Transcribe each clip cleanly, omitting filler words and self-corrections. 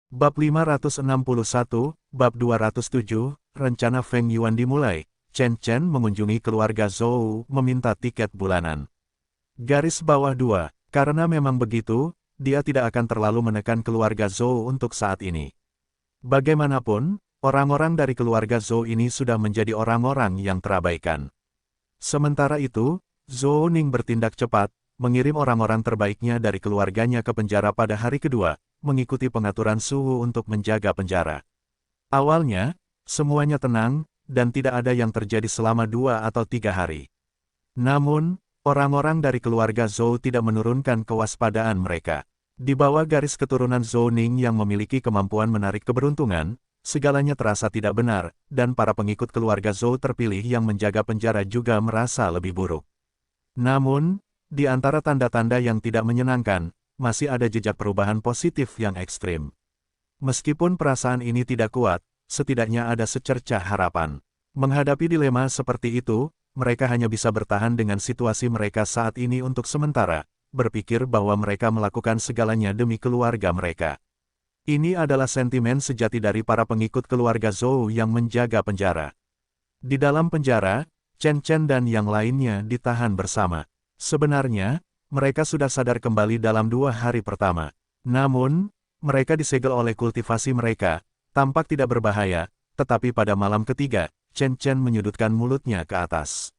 Bab 561, Bab 207, Rencana Feng Yuan dimulai. Chen Chen mengunjungi keluarga Zhou, meminta tiket bulanan. Garis bawah 2, karena memang begitu, dia tidak akan terlalu menekan keluarga Zhou untuk saat ini. Bagaimanapun, orang-orang dari keluarga Zhou ini sudah menjadi orang-orang yang terabaikan. Sementara itu, Zhou Ning bertindak cepat, mengirim orang-orang terbaiknya dari keluarganya ke penjara pada hari kedua, mengikuti pengaturan suhu untuk menjaga penjara. Awalnya, semuanya tenang, dan tidak ada yang terjadi selama 2 atau 3 hari. Namun, orang-orang dari keluarga Zhou tidak menurunkan kewaspadaan mereka. Di bawah garis keturunan Zhou Ning yang memiliki kemampuan menarik keberuntungan, segalanya terasa tidak benar, dan para pengikut keluarga Zhou terpilih yang menjaga penjara juga merasa lebih buruk. Namun, di antara tanda-tanda yang tidak menyenangkan, masih ada jejak perubahan positif yang ekstrim. Meskipun perasaan ini tidak kuat, setidaknya ada secercah harapan. Menghadapi dilema seperti itu, mereka hanya bisa bertahan dengan situasi mereka saat ini untuk sementara, berpikir bahwa mereka melakukan segalanya demi keluarga mereka. Ini adalah sentimen sejati dari para pengikut keluarga Zhou yang menjaga penjara. Di dalam penjara, Chen Chen dan yang lainnya ditahan bersama. Sebenarnya, mereka sudah sadar kembali dalam 2 hari pertama. Namun, mereka disegel oleh kultivasi mereka, tampak tidak berbahaya, tetapi pada malam ketiga, Chen Chen menyudutkan mulutnya ke atas.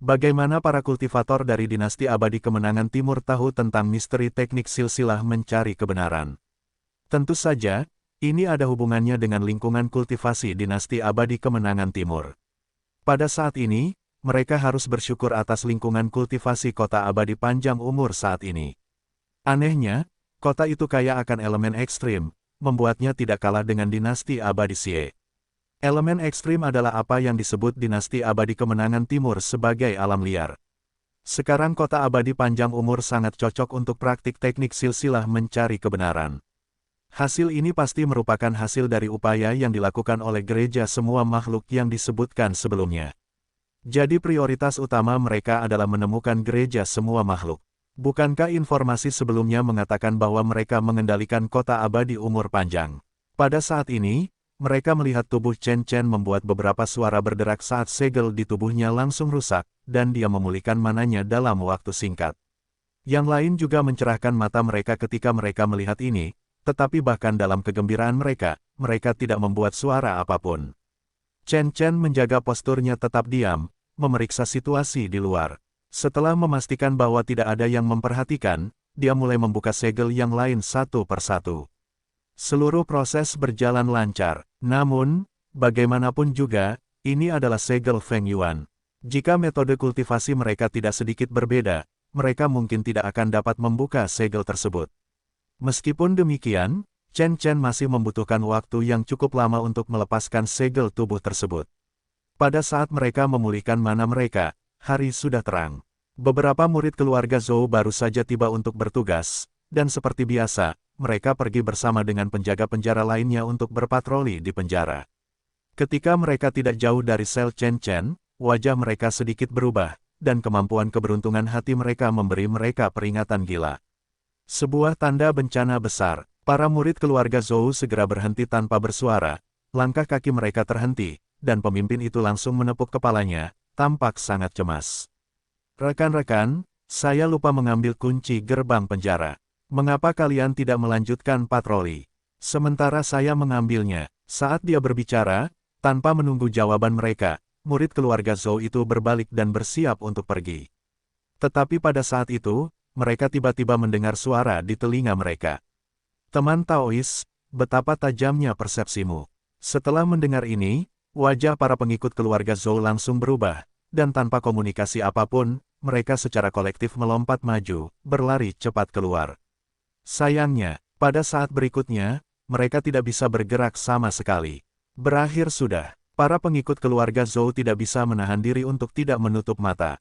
Bagaimana para kultivator dari dinasti abadi kemenangan timur tahu tentang misteri teknik silsilah mencari kebenaran? Tentu saja, ini ada hubungannya dengan lingkungan kultivasi dinasti abadi kemenangan timur. Pada saat ini, mereka harus bersyukur atas lingkungan kultivasi kota abadi panjang umur saat ini. Anehnya, kota itu kaya akan elemen ekstrim, membuatnya tidak kalah dengan dinasti abadi Xie. Elemen ekstrim adalah apa yang disebut dinasti abadi kemenangan timur sebagai alam liar. Sekarang kota abadi panjang umur sangat cocok untuk praktik teknik silsilah mencari kebenaran. Hasil ini pasti merupakan hasil dari upaya yang dilakukan oleh gereja semua makhluk yang disebutkan sebelumnya. Jadi prioritas utama mereka adalah menemukan gereja semua makhluk. Bukankah informasi sebelumnya mengatakan bahwa mereka mengendalikan kota abadi umur panjang? Pada saat ini, mereka melihat tubuh Chen Chen membuat beberapa suara berderak saat segel di tubuhnya langsung rusak, dan dia memulihkan mananya dalam waktu singkat. Yang lain juga mencerahkan mata mereka ketika mereka melihat ini, tetapi bahkan dalam kegembiraan mereka, mereka tidak membuat suara apapun. Chen Chen menjaga posturnya tetap diam, memeriksa situasi di luar. Setelah memastikan bahwa tidak ada yang memperhatikan, dia mulai membuka segel yang lain satu persatu. Seluruh proses berjalan lancar, namun, bagaimanapun juga, ini adalah segel Feng Yuan. Jika metode kultivasi mereka tidak sedikit berbeda, mereka mungkin tidak akan dapat membuka segel tersebut. Meskipun demikian, Chen Chen masih membutuhkan waktu yang cukup lama untuk melepaskan segel tubuh tersebut. Pada saat mereka memulihkan mana mereka, hari sudah terang. Beberapa murid keluarga Zhou baru saja tiba untuk bertugas, dan seperti biasa, mereka pergi bersama dengan penjaga penjara lainnya untuk berpatroli di penjara. Ketika mereka tidak jauh dari sel Chen Chen, wajah mereka sedikit berubah, dan kemampuan keberuntungan hati mereka memberi mereka peringatan gila. Sebuah tanda bencana besar, para murid keluarga Zhou segera berhenti tanpa bersuara, langkah kaki mereka terhenti, dan pemimpin itu langsung menepuk kepalanya, tampak sangat cemas. Rekan-rekan, saya lupa mengambil kunci gerbang penjara. Mengapa kalian tidak melanjutkan patroli? Sementara saya mengambilnya. Saat dia berbicara, tanpa menunggu jawaban mereka, murid keluarga Zhou itu berbalik dan bersiap untuk pergi. Tetapi pada saat itu, mereka tiba-tiba mendengar suara di telinga mereka. Teman Taois, betapa tajamnya persepsimu. Setelah mendengar ini, wajah para pengikut keluarga Zhou langsung berubah, dan tanpa komunikasi apapun, mereka secara kolektif melompat maju, berlari cepat keluar. Sayangnya, pada saat berikutnya, mereka tidak bisa bergerak sama sekali. Berakhir sudah, para pengikut keluarga Zhou tidak bisa menahan diri untuk tidak menutup mata.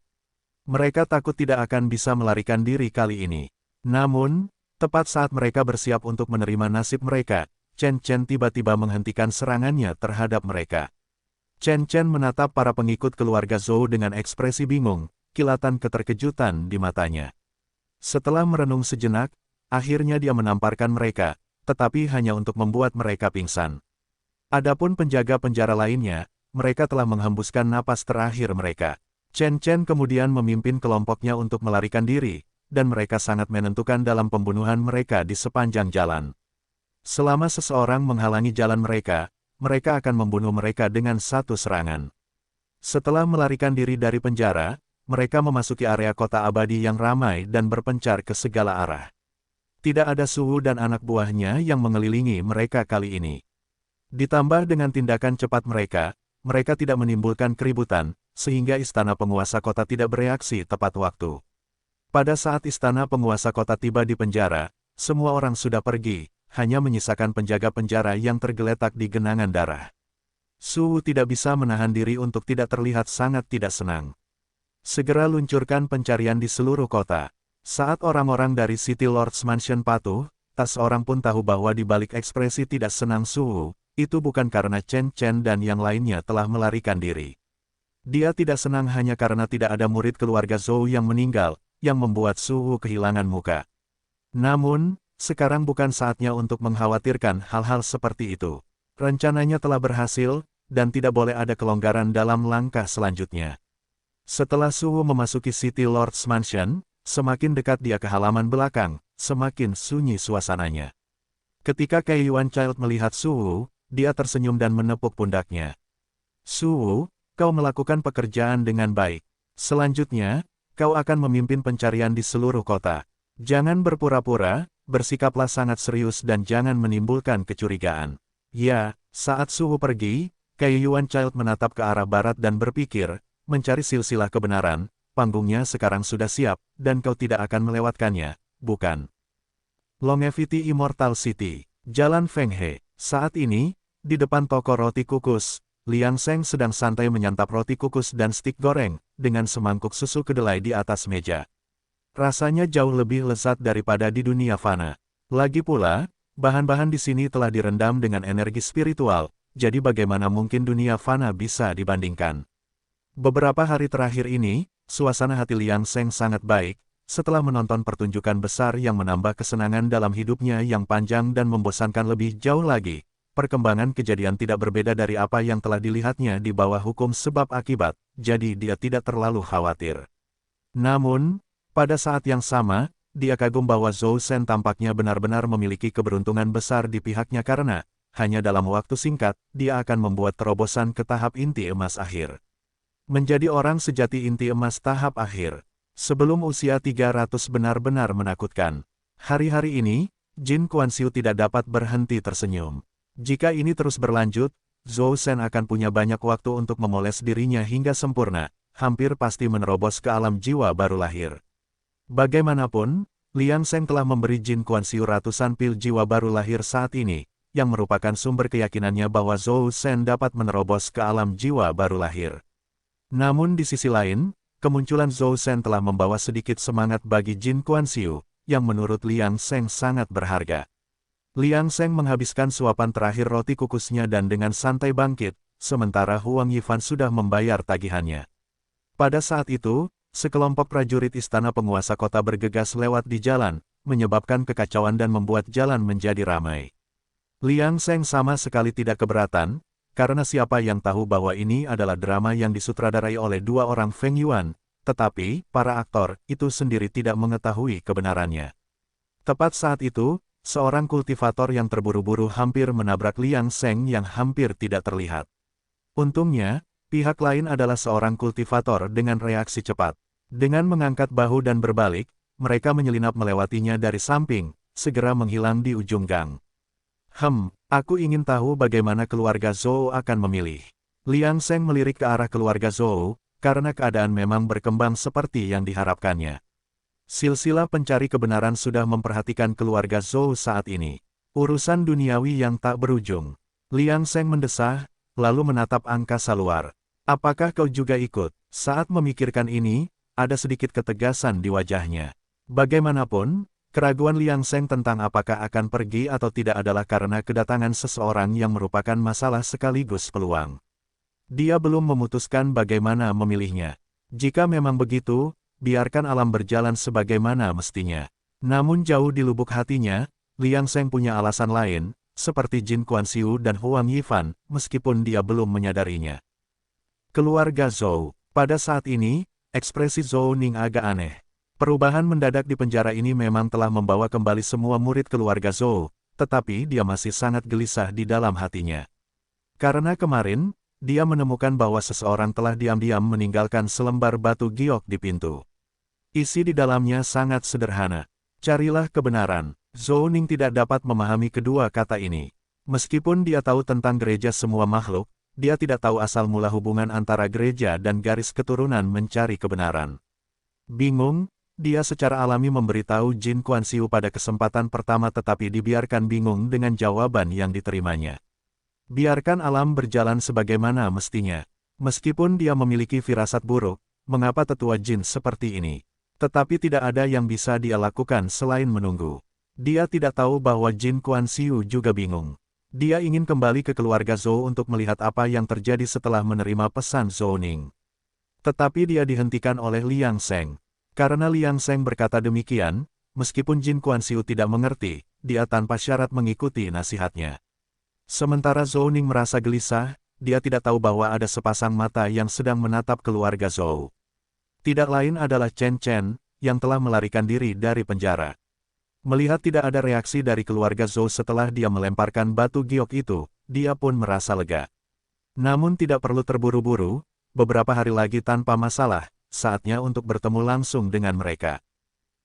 Mereka takut tidak akan bisa melarikan diri kali ini. Namun, tepat saat mereka bersiap untuk menerima nasib mereka, Chen Chen tiba-tiba menghentikan serangannya terhadap mereka. Chen Chen menatap para pengikut keluarga Zhou dengan ekspresi bingung, kilatan keterkejutan di matanya. Setelah merenung sejenak, akhirnya dia menamparkan mereka, tetapi hanya untuk membuat mereka pingsan. Adapun penjaga penjara lainnya, mereka telah menghembuskan napas terakhir mereka. Chen Chen kemudian memimpin kelompoknya untuk melarikan diri, dan mereka sangat menentukan dalam pembunuhan mereka di sepanjang jalan. Selama seseorang menghalangi jalan mereka akan membunuh mereka dengan satu serangan. Setelah melarikan diri dari penjara, mereka memasuki area kota abadi yang ramai dan berpencar ke segala arah. Tidak ada Suhu dan anak buahnya yang mengelilingi mereka kali ini. Ditambah dengan tindakan cepat mereka tidak menimbulkan keributan, sehingga istana penguasa kota tidak bereaksi tepat waktu. Pada saat istana penguasa kota tiba di penjara, semua orang sudah pergi, hanya menyisakan penjaga penjara yang tergeletak di genangan darah. Suhu tidak bisa menahan diri untuk tidak terlihat sangat tidak senang. Segera luncurkan pencarian di seluruh kota. Saat orang-orang dari City Lord's Mansion patuh, tak seorang pun tahu bahwa di balik ekspresi tidak senang Suhu, itu bukan karena Chen Chen dan yang lainnya telah melarikan diri. Dia tidak senang hanya karena tidak ada murid keluarga Zhou yang meninggal, yang membuat Suhu kehilangan muka. Namun, sekarang bukan saatnya untuk mengkhawatirkan hal-hal seperti itu. Rencananya telah berhasil, dan tidak boleh ada kelonggaran dalam langkah selanjutnya. Setelah Suhu memasuki City Lord's Mansion, semakin dekat dia ke halaman belakang, semakin sunyi suasananya. Ketika Kai Yuan Child melihat Suhu, dia tersenyum dan menepuk pundaknya. Suhu, kau melakukan pekerjaan dengan baik. Selanjutnya, kau akan memimpin pencarian di seluruh kota. Jangan berpura-pura, bersikaplah sangat serius dan jangan menimbulkan kecurigaan. Ya, saat Suhu pergi, Kai Yuan Child menatap ke arah barat dan berpikir, mencari silsilah kebenaran, panggungnya sekarang sudah siap, dan kau tidak akan melewatkannya, bukan? Longevity Immortal City, Jalan Feng He. Saat ini, di depan toko roti kukus, Liang Sheng sedang santai menyantap roti kukus dan stik goreng, dengan semangkuk susu kedelai di atas meja. Rasanya jauh lebih lezat daripada di dunia fana. Lagi pula, bahan-bahan di sini telah direndam dengan energi spiritual, jadi bagaimana mungkin dunia fana bisa dibandingkan? Beberapa hari terakhir ini, suasana hati Liang Sheng sangat baik, setelah menonton pertunjukan besar yang menambah kesenangan dalam hidupnya yang panjang dan membosankan lebih jauh lagi. Perkembangan kejadian tidak berbeda dari apa yang telah dilihatnya di bawah hukum sebab akibat, jadi dia tidak terlalu khawatir. Namun, pada saat yang sama, dia kagum bahwa Zhou Shen tampaknya benar-benar memiliki keberuntungan besar di pihaknya karena, hanya dalam waktu singkat, dia akan membuat terobosan ke tahap inti emas akhir. Menjadi orang sejati inti emas tahap akhir. Sebelum usia 300 benar-benar menakutkan. Hari-hari ini, Jin Kuan-Siu tidak dapat berhenti tersenyum. Jika ini terus berlanjut, Zhou Shen akan punya banyak waktu untuk memoles dirinya hingga sempurna, hampir pasti menerobos ke alam jiwa baru lahir. Bagaimanapun, Liang Sheng telah memberi Jin Kuan-Siu ratusan pil jiwa baru lahir saat ini, yang merupakan sumber keyakinannya bahwa Zhou Shen dapat menerobos ke alam jiwa baru lahir. Namun di sisi lain, kemunculan Zhou Shen telah membawa sedikit semangat bagi Jin Kuan-Siu, yang menurut Liang Sheng sangat berharga. Liang Sheng menghabiskan suapan terakhir roti kukusnya dan dengan santai bangkit, sementara Huang Yifan sudah membayar tagihannya. Pada saat itu, sekelompok prajurit istana penguasa kota bergegas lewat di jalan, menyebabkan kekacauan dan membuat jalan menjadi ramai. Liang Sheng sama sekali tidak keberatan, karena siapa yang tahu bahwa ini adalah drama yang disutradarai oleh dua orang Feng Yuan, tetapi, para aktor itu sendiri tidak mengetahui kebenarannya. Tepat saat itu, seorang kultivator yang terburu-buru hampir menabrak Liang Sheng yang hampir tidak terlihat. Untungnya, pihak lain adalah seorang kultivator dengan reaksi cepat. Dengan mengangkat bahu dan berbalik, mereka menyelinap melewatinya dari samping, segera menghilang di ujung gang. Aku ingin tahu bagaimana keluarga Zhou akan memilih. Liang Sheng melirik ke arah keluarga Zhou, karena keadaan memang berkembang seperti yang diharapkannya. Silsilah pencari kebenaran sudah memperhatikan keluarga Zhou saat ini. Urusan duniawi yang tak berujung. Liang Sheng mendesah, lalu menatap angkasa luar. Apakah kau juga ikut? Saat memikirkan ini, ada sedikit ketegasan di wajahnya. Bagaimanapun, keraguan Liang Sheng tentang apakah akan pergi atau tidak adalah karena kedatangan seseorang yang merupakan masalah sekaligus peluang. Dia belum memutuskan bagaimana memilihnya. Jika memang begitu, biarkan alam berjalan sebagaimana mestinya. Namun jauh di lubuk hatinya, Liang Sheng punya alasan lain, seperti Jin Kuan-Siu dan Huang Yifan, meskipun dia belum menyadarinya. Keluarga Zhou. Pada saat ini, ekspresi Zhou Ning agak aneh. Perubahan mendadak di penjara ini memang telah membawa kembali semua murid keluarga Zhou, tetapi dia masih sangat gelisah di dalam hatinya. Karena kemarin, dia menemukan bahwa seseorang telah diam-diam meninggalkan selembar batu giok di pintu. Isi di dalamnya sangat sederhana. Carilah kebenaran. Zhou Ning tidak dapat memahami kedua kata ini. Meskipun dia tahu tentang gereja semua makhluk, dia tidak tahu asal mula hubungan antara gereja dan garis keturunan mencari kebenaran. Bingung, dia secara alami memberitahu Jin Kuan-Siu pada kesempatan pertama tetapi dibiarkan bingung dengan jawaban yang diterimanya. Biarkan alam berjalan sebagaimana mestinya. Meskipun dia memiliki firasat buruk, mengapa tetua Jin seperti ini? Tetapi tidak ada yang bisa dia lakukan selain menunggu. Dia tidak tahu bahwa Jin Kuan-Siu juga bingung. Dia ingin kembali ke keluarga Zhou untuk melihat apa yang terjadi setelah menerima pesan Zhou Ning. Tetapi dia dihentikan oleh Liang Sheng. Karena Liang Sheng berkata demikian, meskipun Jin Kuan-Siu tidak mengerti, dia tanpa syarat mengikuti nasihatnya. Sementara Zhou Ning merasa gelisah, dia tidak tahu bahwa ada sepasang mata yang sedang menatap keluarga Zhou. Tidak lain adalah Chen Chen, yang telah melarikan diri dari penjara. Melihat tidak ada reaksi dari keluarga Zhou setelah dia melemparkan batu giok itu, dia pun merasa lega. Namun tidak perlu terburu-buru, beberapa hari lagi tanpa masalah, saatnya untuk bertemu langsung dengan mereka.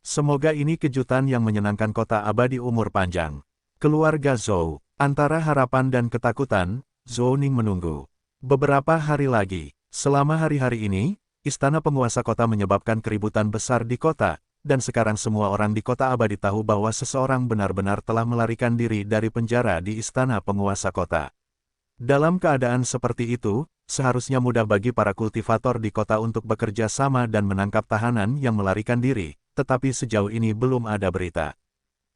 Semoga ini kejutan yang menyenangkan kota abadi umur panjang. Keluarga Zhou. Antara harapan dan ketakutan, Zhou Ning menunggu. Beberapa hari lagi, selama hari-hari ini, istana penguasa kota menyebabkan keributan besar di kota, dan sekarang semua orang di kota abadi tahu bahwa seseorang benar-benar telah melarikan diri dari penjara di istana penguasa kota. Dalam keadaan seperti itu, seharusnya mudah bagi para kultivator di kota untuk bekerja sama dan menangkap tahanan yang melarikan diri, tetapi sejauh ini belum ada berita.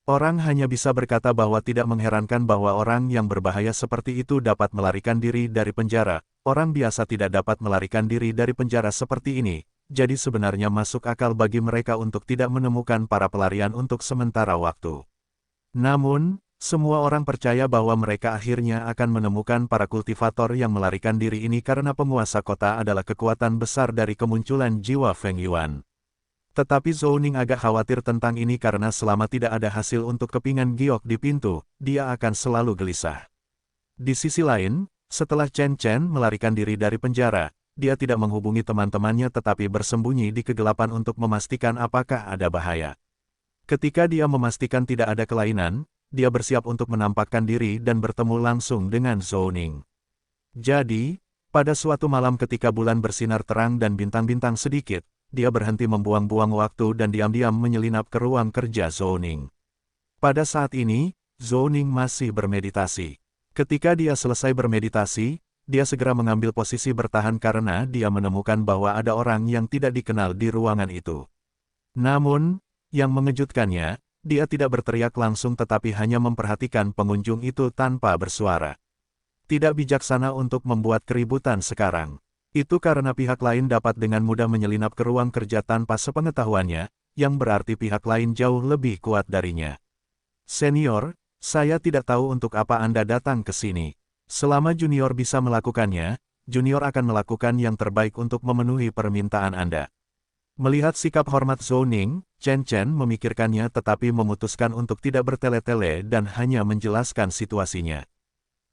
Orang hanya bisa berkata bahwa tidak mengherankan bahwa orang yang berbahaya seperti itu dapat melarikan diri dari penjara. Orang biasa tidak dapat melarikan diri dari penjara seperti ini, jadi sebenarnya masuk akal bagi mereka untuk tidak menemukan para pelarian untuk sementara waktu. Namun, semua orang percaya bahwa mereka akhirnya akan menemukan para kultivator yang melarikan diri ini karena penguasa kota adalah kekuatan besar dari kemunculan jiwa Feng Yuan. Tetapi Zhou Ning agak khawatir tentang ini karena selama tidak ada hasil untuk kepingan giok di pintu, dia akan selalu gelisah. Di sisi lain, setelah Chen Chen melarikan diri dari penjara, dia tidak menghubungi teman-temannya tetapi bersembunyi di kegelapan untuk memastikan apakah ada bahaya. Ketika dia memastikan tidak ada kelainan, dia bersiap untuk menampakkan diri dan bertemu langsung dengan Zhou Ning. Jadi, pada suatu malam ketika bulan bersinar terang dan bintang-bintang sedikit, dia berhenti membuang-buang waktu dan diam-diam menyelinap ke ruang kerja Zhou Ning. Pada saat ini, Zhou Ning masih bermeditasi. Ketika dia selesai bermeditasi, dia segera mengambil posisi bertahan karena dia menemukan bahwa ada orang yang tidak dikenal di ruangan itu. Namun, yang mengejutkannya, dia tidak berteriak langsung tetapi hanya memperhatikan pengunjung itu tanpa bersuara. Tidak bijaksana untuk membuat keributan sekarang. Itu karena pihak lain dapat dengan mudah menyelinap ke ruang kerja tanpa sepengetahuannya, yang berarti pihak lain jauh lebih kuat darinya. Senior, saya tidak tahu untuk apa Anda datang ke sini. Selama junior bisa melakukannya, junior akan melakukan yang terbaik untuk memenuhi permintaan Anda. Melihat sikap hormat Zhou Ning, Chen Chen memikirkannya tetapi memutuskan untuk tidak bertele-tele dan hanya menjelaskan situasinya.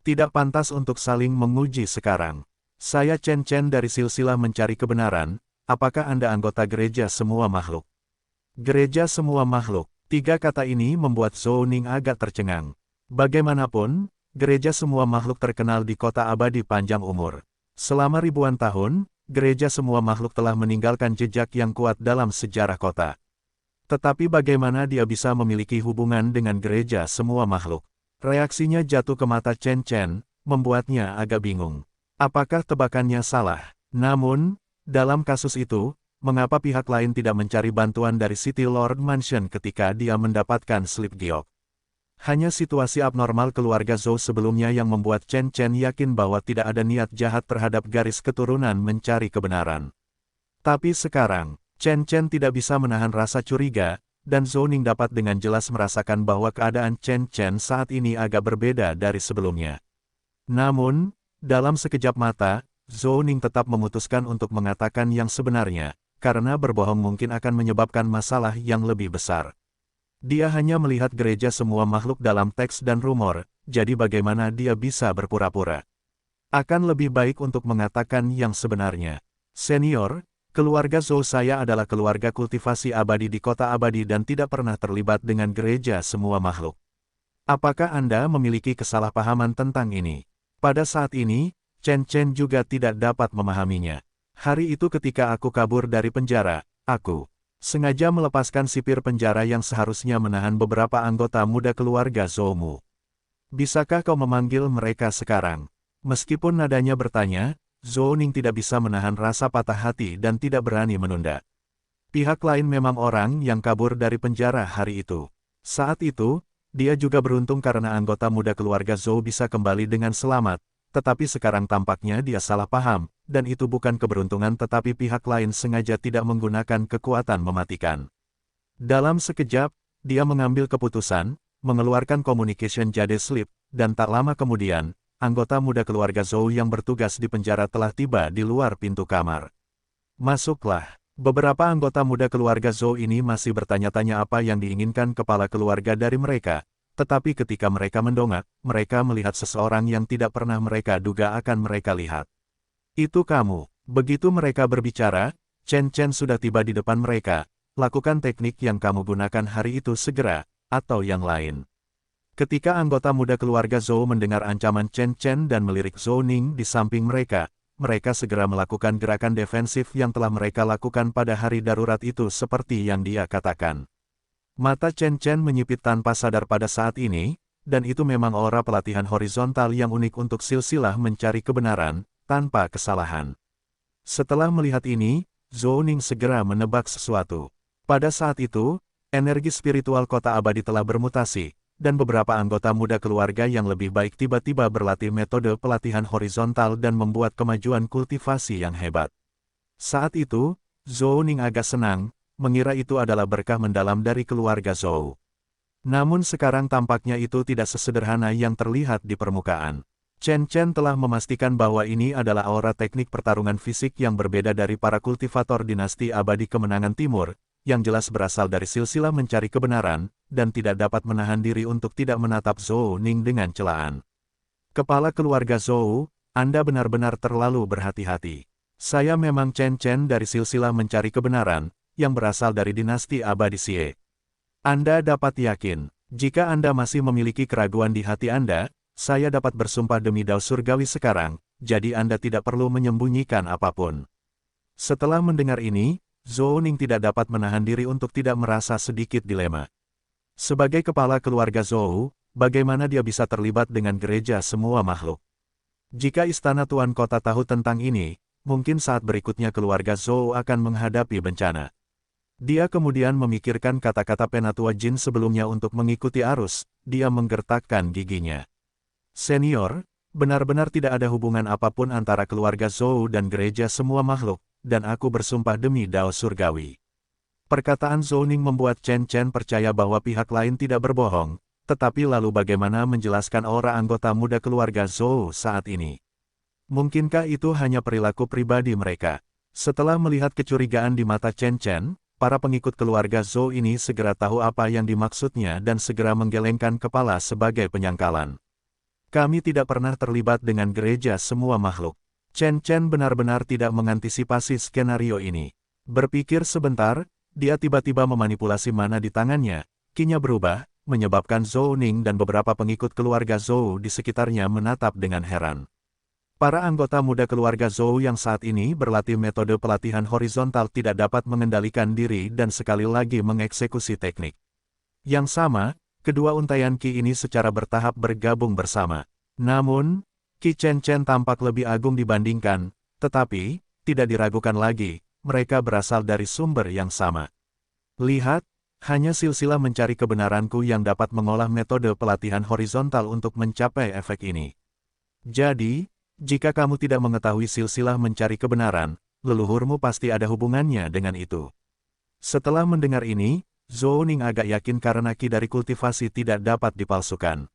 Tidak pantas untuk saling menguji sekarang. Saya Chen Chen dari silsilah mencari kebenaran, apakah Anda anggota gereja semua makhluk? Gereja semua makhluk. Tiga kata ini membuat Zhou Ning agak tercengang. Bagaimanapun, gereja semua makhluk terkenal di kota abadi panjang umur. Selama ribuan tahun, gereja semua makhluk telah meninggalkan jejak yang kuat dalam sejarah kota. Tetapi bagaimana dia bisa memiliki hubungan dengan gereja semua makhluk? Reaksinya jatuh ke mata Chen Chen, membuatnya agak bingung. Apakah tebakannya salah? Namun, dalam kasus itu, mengapa pihak lain tidak mencari bantuan dari City Lord Mansion ketika dia mendapatkan slip giok? Hanya situasi abnormal keluarga Zhou sebelumnya yang membuat Chen Chen yakin bahwa tidak ada niat jahat terhadap garis keturunan mencari kebenaran. Tapi sekarang, Chen Chen tidak bisa menahan rasa curiga, dan Zhou Ning dapat dengan jelas merasakan bahwa keadaan Chen Chen saat ini agak berbeda dari sebelumnya. Namun, dalam sekejap mata, Zhou Ning tetap memutuskan untuk mengatakan yang sebenarnya, karena berbohong mungkin akan menyebabkan masalah yang lebih besar. Dia hanya melihat gereja semua makhluk dalam teks dan rumor, jadi bagaimana dia bisa berpura-pura? Akan lebih baik untuk mengatakan yang sebenarnya. Senior, keluarga Zhou saya adalah keluarga kultivasi abadi di kota abadi dan tidak pernah terlibat dengan gereja semua makhluk. Apakah Anda memiliki kesalahpahaman tentang ini? Pada saat ini, Chen Chen juga tidak dapat memahaminya. Hari itu ketika aku kabur dari penjara, aku sengaja melepaskan sipir penjara yang seharusnya menahan beberapa anggota muda keluarga Zhoumu. Bisakah kau memanggil mereka sekarang? Meskipun nadanya bertanya, Zhou Ning tidak bisa menahan rasa patah hati dan tidak berani menunda. Pihak lain memang orang yang kabur dari penjara hari itu. Saat itu, dia juga beruntung karena anggota muda keluarga Zhou bisa kembali dengan selamat, tetapi sekarang tampaknya dia salah paham, dan itu bukan keberuntungan tetapi pihak lain sengaja tidak menggunakan kekuatan mematikan. Dalam sekejap, dia mengambil keputusan, mengeluarkan communication jade slip, dan tak lama kemudian, anggota muda keluarga Zhou yang bertugas di penjara telah tiba di luar pintu kamar. Masuklah. Beberapa anggota muda keluarga Zhou ini masih bertanya-tanya apa yang diinginkan kepala keluarga dari mereka, tetapi ketika mereka mendongak, mereka melihat seseorang yang tidak pernah mereka duga akan mereka lihat. Itu kamu. Begitu mereka berbicara, Chen Chen sudah tiba di depan mereka. Lakukan teknik yang kamu gunakan hari itu segera, atau yang lain. Ketika anggota muda keluarga Zhou mendengar ancaman Chen Chen dan melirik Zhou Ning di samping mereka segera melakukan gerakan defensif yang telah mereka lakukan pada hari darurat itu seperti yang dia katakan. Mata Chen Chen menyipit tanpa sadar pada saat ini, dan itu memang aura pelatihan horizontal yang unik untuk silsilah mencari kebenaran, tanpa kesalahan. Setelah melihat ini, Zhou Ning segera menebak sesuatu. Pada saat itu, energi spiritual kota abadi telah bermutasi, dan beberapa anggota muda keluarga yang lebih baik tiba-tiba berlatih metode pelatihan horizontal dan membuat kemajuan kultivasi yang hebat. Saat itu, Zhou Ning agak senang, mengira itu adalah berkah mendalam dari keluarga Zhou. Namun sekarang tampaknya itu tidak sesederhana yang terlihat di permukaan. Chen Chen telah memastikan bahwa ini adalah aura teknik pertarungan fisik yang berbeda dari para kultivator dinasti abadi kemenangan timur, yang jelas berasal dari silsilah mencari kebenaran, dan tidak dapat menahan diri untuk tidak menatap Zhou Ning dengan celaan. Kepala keluarga Zhou, Anda benar-benar terlalu berhati-hati. Saya memang Chen Chen dari silsilah mencari kebenaran, yang berasal dari dinasti abadi Xie. Anda dapat yakin, jika Anda masih memiliki keraguan di hati Anda, saya dapat bersumpah demi Dao Surgawi sekarang, jadi Anda tidak perlu menyembunyikan apapun. Setelah mendengar ini, Zhou Ning tidak dapat menahan diri untuk tidak merasa sedikit dilema. Sebagai kepala keluarga Zhou, bagaimana dia bisa terlibat dengan gereja semua makhluk? Jika istana tuan kota tahu tentang ini, mungkin saat berikutnya keluarga Zhou akan menghadapi bencana. Dia kemudian memikirkan kata-kata penatua jin sebelumnya untuk mengikuti arus, dia menggertakkan giginya. Senior, benar-benar tidak ada hubungan apapun antara keluarga Zhou dan gereja semua makhluk, dan aku bersumpah demi Dao Surgawi. Perkataan Zhou Ning membuat Chen Chen percaya bahwa pihak lain tidak berbohong, tetapi lalu bagaimana menjelaskan aura anggota muda keluarga Zhou saat ini? Mungkinkah itu hanya perilaku pribadi mereka? Setelah melihat kecurigaan di mata Chen Chen, para pengikut keluarga Zhou ini segera tahu apa yang dimaksudnya dan segera menggelengkan kepala sebagai penyangkalan. Kami tidak pernah terlibat dengan gereja semua makhluk. Chen Chen benar-benar tidak mengantisipasi skenario ini. Berpikir sebentar, dia tiba-tiba memanipulasi mana di tangannya, kinya berubah, menyebabkan Zhou Ning dan beberapa pengikut keluarga Zhou di sekitarnya menatap dengan heran. Para anggota muda keluarga Zhou yang saat ini berlatih metode pelatihan horizontal tidak dapat mengendalikan diri dan sekali lagi mengeksekusi teknik. Yang sama, kedua untaian Qi ini secara bertahap bergabung bersama. Namun, Qi Chen Chen tampak lebih agung dibandingkan, tetapi, tidak diragukan lagi, mereka berasal dari sumber yang sama. Lihat, hanya silsilah mencari kebenaranku yang dapat mengolah metode pelatihan horizontal untuk mencapai efek ini. Jadi, jika kamu tidak mengetahui silsilah mencari kebenaran, leluhurmu pasti ada hubungannya dengan itu. Setelah mendengar ini, Zhou Ning agak yakin karena ki dari kultivasi tidak dapat dipalsukan.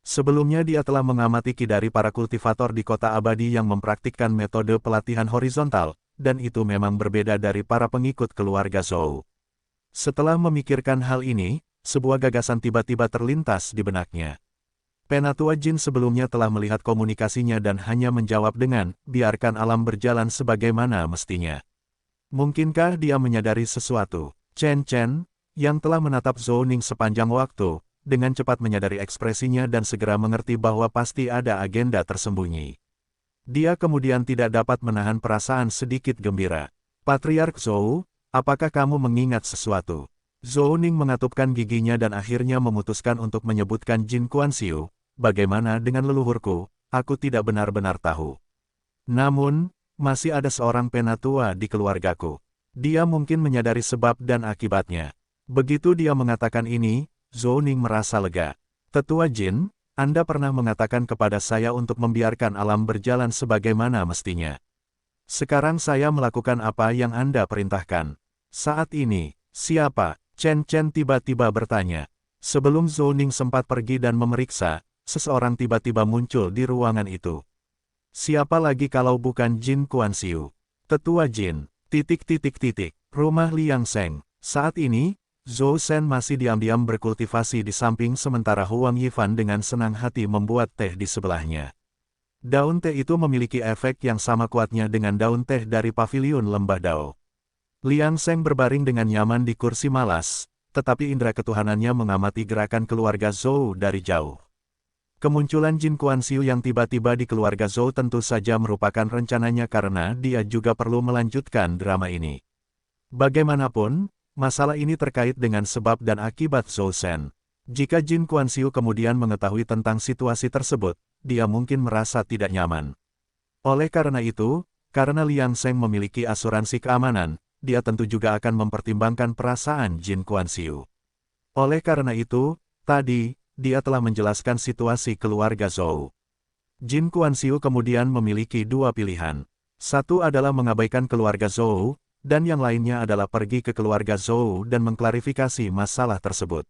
Sebelumnya dia telah mengamati ki dari para kultivator di kota abadi yang mempraktikkan metode pelatihan horizontal, dan itu memang berbeda dari para pengikut keluarga Zhou. Setelah memikirkan hal ini, sebuah gagasan tiba-tiba terlintas di benaknya. Penatua Jin sebelumnya telah melihat komunikasinya dan hanya menjawab dengan, biarkan alam berjalan sebagaimana mestinya. Mungkinkah dia menyadari sesuatu? Chen Chen, yang telah menatap Zhou Ning sepanjang waktu, dengan cepat menyadari ekspresinya dan segera mengerti bahwa pasti ada agenda tersembunyi. Dia kemudian tidak dapat menahan perasaan sedikit gembira. Patriark Zhou, apakah kamu mengingat sesuatu? Zhou Ning mengatupkan giginya dan akhirnya memutuskan untuk menyebutkan Jin Kuan-Siu. Bagaimana dengan leluhurku, aku tidak benar-benar tahu. Namun, masih ada seorang penatua di keluargaku. Dia mungkin menyadari sebab dan akibatnya. Begitu dia mengatakan ini, Zhou Ning merasa lega. Tetua Jin, Anda pernah mengatakan kepada saya untuk membiarkan alam berjalan sebagaimana mestinya. Sekarang saya melakukan apa yang Anda perintahkan. Saat ini, siapa? Chen Chen tiba-tiba bertanya. Sebelum Zhou Ning sempat pergi dan memeriksa, seseorang tiba-tiba muncul di ruangan itu. Siapa lagi kalau bukan Jin Kuan-Siu? Tetua Jin, ... Rumah Liang Seng. Saat ini, Zhou Shen masih diam-diam berkultivasi di samping sementara Huang Yifan dengan senang hati membuat teh di sebelahnya. Daun teh itu memiliki efek yang sama kuatnya dengan daun teh dari paviliun lembah Dao. Liang Seng berbaring dengan nyaman di kursi malas, tetapi indera ketuhanannya mengamati gerakan keluarga Zhou dari jauh. Kemunculan Jin Kuan-Siu yang tiba-tiba di keluarga Zhou tentu saja merupakan rencananya karena dia juga perlu melanjutkan drama ini. Bagaimanapun, masalah ini terkait dengan sebab dan akibat Zhou Shen. Jika Jin Kuan-Siu kemudian mengetahui tentang situasi tersebut, dia mungkin merasa tidak nyaman. Oleh karena itu, karena Liang Seng memiliki asuransi keamanan, dia tentu juga akan mempertimbangkan perasaan Jin Kuan-Siu. Oleh karena itu, tadi, dia telah menjelaskan situasi keluarga Zhou. Jin Kuan-Siu kemudian memiliki dua pilihan. Satu adalah mengabaikan keluarga Zhou, dan yang lainnya adalah pergi ke keluarga Zhou dan mengklarifikasi masalah tersebut.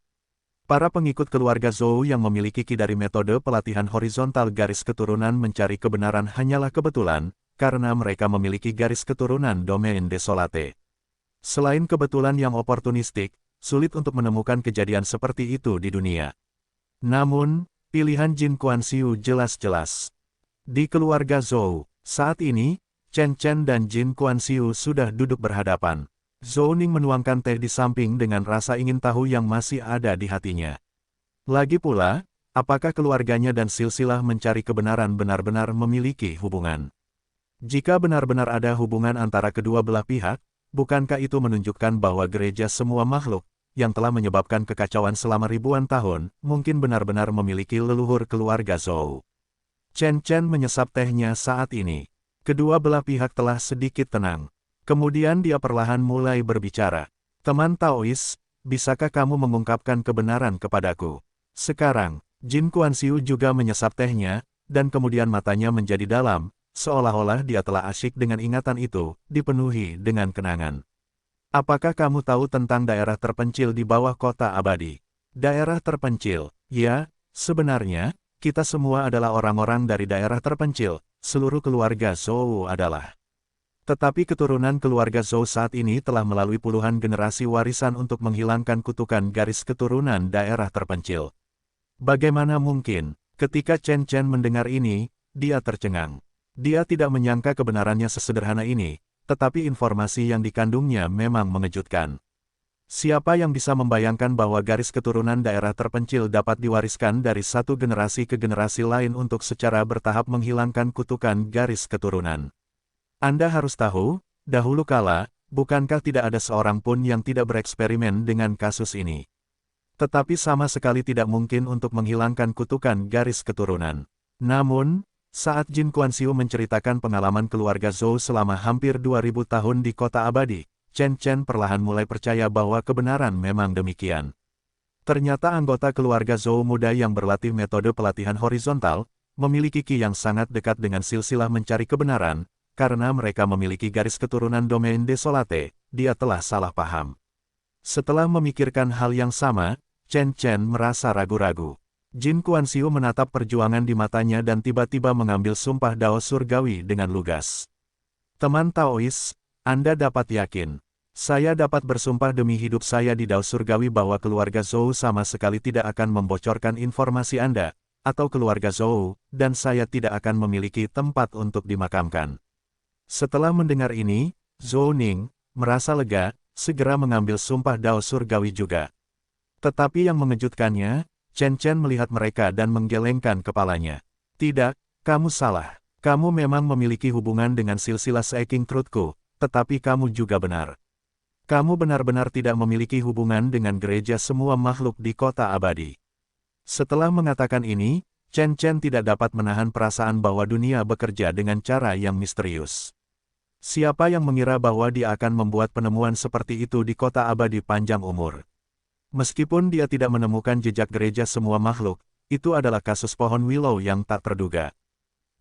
Para pengikut keluarga Zhou yang memiliki ki dari metode pelatihan horizontal garis keturunan mencari kebenaran hanyalah kebetulan, karena mereka memiliki garis keturunan domain desolate. Selain kebetulan yang oportunistik, sulit untuk menemukan kejadian seperti itu di dunia. Namun, pilihan Jin Kuan-Siu jelas-jelas. Di keluarga Zhou, saat ini, Chen Chen dan Jin Kuan-Siu sudah duduk berhadapan. Zhou Ning menuangkan teh di samping dengan rasa ingin tahu yang masih ada di hatinya. Lagi pula, apakah keluarganya dan silsilah mencari kebenaran benar-benar memiliki hubungan? Jika benar-benar ada hubungan antara kedua belah pihak, bukankah itu menunjukkan bahwa gereja semua makhluk, yang telah menyebabkan kekacauan selama ribuan tahun, mungkin benar-benar memiliki leluhur keluarga Zhou. Chen Chen menyesap tehnya saat ini. Kedua belah pihak telah sedikit tenang. Kemudian dia perlahan mulai berbicara. Teman Taois, bisakah kamu mengungkapkan kebenaran kepadaku? Sekarang, Jin Kuan-Siu juga menyesap tehnya, dan kemudian matanya menjadi dalam, seolah-olah dia telah asyik dengan ingatan itu, dipenuhi dengan kenangan. Apakah kamu tahu tentang daerah terpencil di bawah kota abadi? Daerah terpencil, ya, sebenarnya, kita semua adalah orang-orang dari daerah terpencil, seluruh keluarga Zhou adalah. Tetapi keturunan keluarga Zhou saat ini telah melalui puluhan generasi warisan untuk menghilangkan kutukan garis keturunan daerah terpencil. Bagaimana mungkin, ketika Chen Chen mendengar ini, dia tercengang. Dia tidak menyangka kebenarannya sesederhana ini. Tetapi informasi yang dikandungnya memang mengejutkan. Siapa yang bisa membayangkan bahwa garis keturunan daerah terpencil dapat diwariskan dari satu generasi ke generasi lain untuk secara bertahap menghilangkan kutukan garis keturunan? Anda harus tahu, dahulu kala, bukankah tidak ada seorang pun yang tidak bereksperimen dengan kasus ini? Tetapi sama sekali tidak mungkin untuk menghilangkan kutukan garis keturunan. Namun, saat Jin Kuan-Siu menceritakan pengalaman keluarga Zhou selama hampir 2000 tahun di kota abadi, Chen Chen perlahan mulai percaya bahwa kebenaran memang demikian. Ternyata anggota keluarga Zhou muda yang berlatih metode pelatihan horizontal, memiliki ki yang sangat dekat dengan silsilah mencari kebenaran, karena mereka memiliki garis keturunan domain desolate, dia telah salah paham. Setelah memikirkan hal yang sama, Chen Chen merasa ragu-ragu. Jin Kuan-Siu menatap perjuangan di matanya dan tiba-tiba mengambil sumpah Dao Surgawi dengan lugas. Teman Taois, Anda dapat yakin. Saya dapat bersumpah demi hidup saya di Dao Surgawi bahwa keluarga Zhou sama sekali tidak akan membocorkan informasi Anda, atau keluarga Zhou, dan saya tidak akan memiliki tempat untuk dimakamkan. Setelah mendengar ini, Zhou Ning merasa lega, segera mengambil sumpah Dao Surgawi juga. Tetapi yang mengejutkannya, Chen Chen melihat mereka dan menggelengkan kepalanya. Tidak, kamu salah. Kamu memang memiliki hubungan dengan silsilah Seeking Truthku, tetapi kamu juga benar. Kamu benar-benar tidak memiliki hubungan dengan gereja semua makhluk di kota abadi. Setelah mengatakan ini, Chen Chen tidak dapat menahan perasaan bahwa dunia bekerja dengan cara yang misterius. Siapa yang mengira bahwa dia akan membuat penemuan seperti itu di kota abadi panjang umur? Meskipun dia tidak menemukan jejak gereja semua makhluk, itu adalah kasus pohon willow yang tak terduga.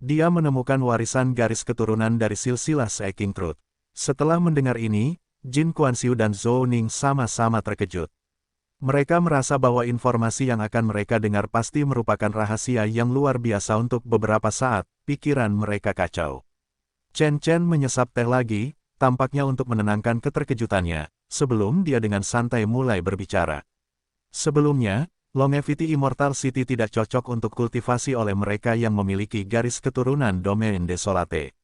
Dia menemukan warisan garis keturunan dari silsilah Seeking Truth. Setelah mendengar ini, Jin Kuan-Siu dan Zhou Ning sama-sama terkejut. Mereka merasa bahwa informasi yang akan mereka dengar pasti merupakan rahasia yang luar biasa untuk beberapa saat, pikiran mereka kacau. Chen Chen menyesap teh lagi, tampaknya untuk menenangkan keterkejutannya, sebelum dia dengan santai mulai berbicara. Sebelumnya, Longevity Immortal City tidak cocok untuk kultivasi oleh mereka yang memiliki garis keturunan domain Desolate.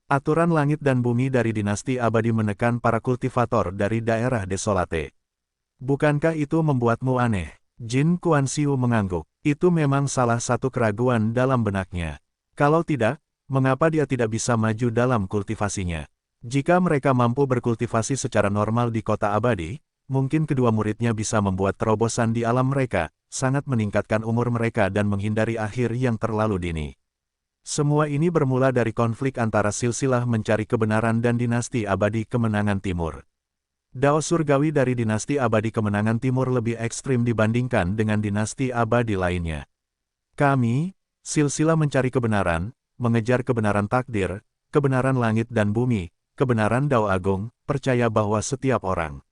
Aturan langit dan bumi dari dinasti abadi menekan para kultivator dari daerah Desolate. Bukankah itu membuatmu aneh? Jin Kuan-Siu mengangguk. Itu memang salah satu keraguan dalam benaknya. Kalau tidak, mengapa dia tidak bisa maju dalam kultivasinya? Jika mereka mampu berkultivasi secara normal di kota abadi, mungkin kedua muridnya bisa membuat terobosan di alam mereka, sangat meningkatkan umur mereka dan menghindari akhir yang terlalu dini. Semua ini bermula dari konflik antara silsilah mencari kebenaran dan dinasti abadi kemenangan timur. Dao Surgawi dari dinasti abadi kemenangan timur lebih ekstrim dibandingkan dengan dinasti abadi lainnya. Kami, silsilah mencari kebenaran, mengejar kebenaran takdir, kebenaran langit dan bumi, kebenaran Dao Agung, percaya bahwa setiap orang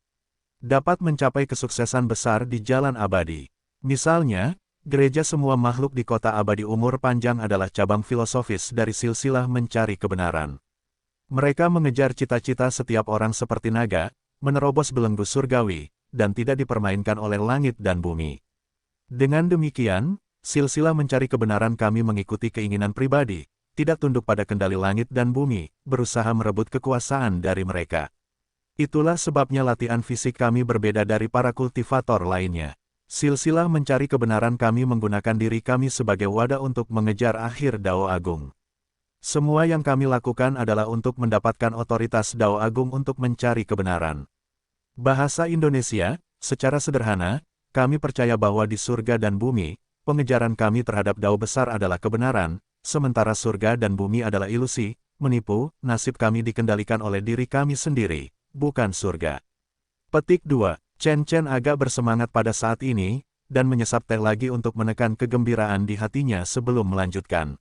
dapat mencapai kesuksesan besar di jalan abadi. Misalnya, gereja semua makhluk di kota abadi umur panjang adalah cabang filosofis dari silsilah mencari kebenaran. Mereka mengejar cita-cita setiap orang seperti naga, menerobos belenggu surgawi, dan tidak dipermainkan oleh langit dan bumi. Dengan demikian, silsilah mencari kebenaran kami mengikuti keinginan pribadi, tidak tunduk pada kendali langit dan bumi, berusaha merebut kekuasaan dari mereka. Itulah sebabnya latihan fisik kami berbeda dari para kultivator lainnya. Silsilah mencari kebenaran kami menggunakan diri kami sebagai wadah untuk mengejar akhir Dao Agung. Semua yang kami lakukan adalah untuk mendapatkan otoritas Dao Agung untuk mencari kebenaran. Bahasa Indonesia, secara sederhana, kami percaya bahwa di surga dan bumi, pengejaran kami terhadap Dao besar adalah kebenaran, sementara surga dan bumi adalah ilusi, menipu, nasib kami dikendalikan oleh diri kami sendiri, bukan surga. Petik 2. Chen Chen agak bersemangat pada saat ini, dan menyesap teh lagi untuk menekan kegembiraan di hatinya sebelum melanjutkan.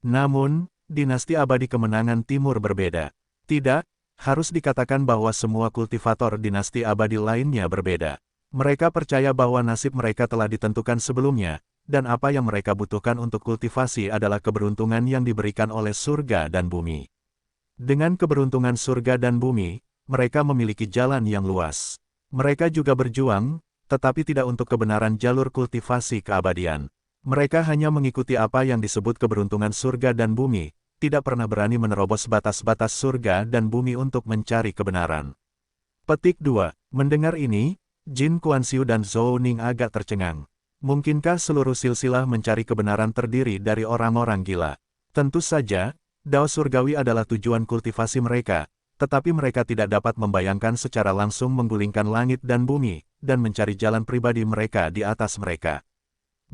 Namun, dinasti abadi kemenangan timur berbeda. Tidak, harus dikatakan bahwa semua kultivator dinasti abadi lainnya berbeda. Mereka percaya bahwa nasib mereka telah ditentukan sebelumnya, dan apa yang mereka butuhkan untuk kultivasi adalah keberuntungan yang diberikan oleh surga dan bumi. Dengan keberuntungan surga dan bumi, mereka memiliki jalan yang luas. Mereka juga berjuang, tetapi tidak untuk kebenaran jalur kultivasi keabadian. Mereka hanya mengikuti apa yang disebut keberuntungan surga dan bumi, tidak pernah berani menerobos batas-batas surga dan bumi untuk mencari kebenaran. Petik 2. Mendengar ini, Jin Kuan-Siu dan Zhou Ning agak tercengang. Mungkinkah seluruh silsilah mencari kebenaran terdiri dari orang-orang gila? Tentu saja, Dao Surgawi adalah tujuan kultivasi mereka, tetapi mereka tidak dapat membayangkan secara langsung menggulingkan langit dan bumi, dan mencari jalan pribadi mereka di atas mereka.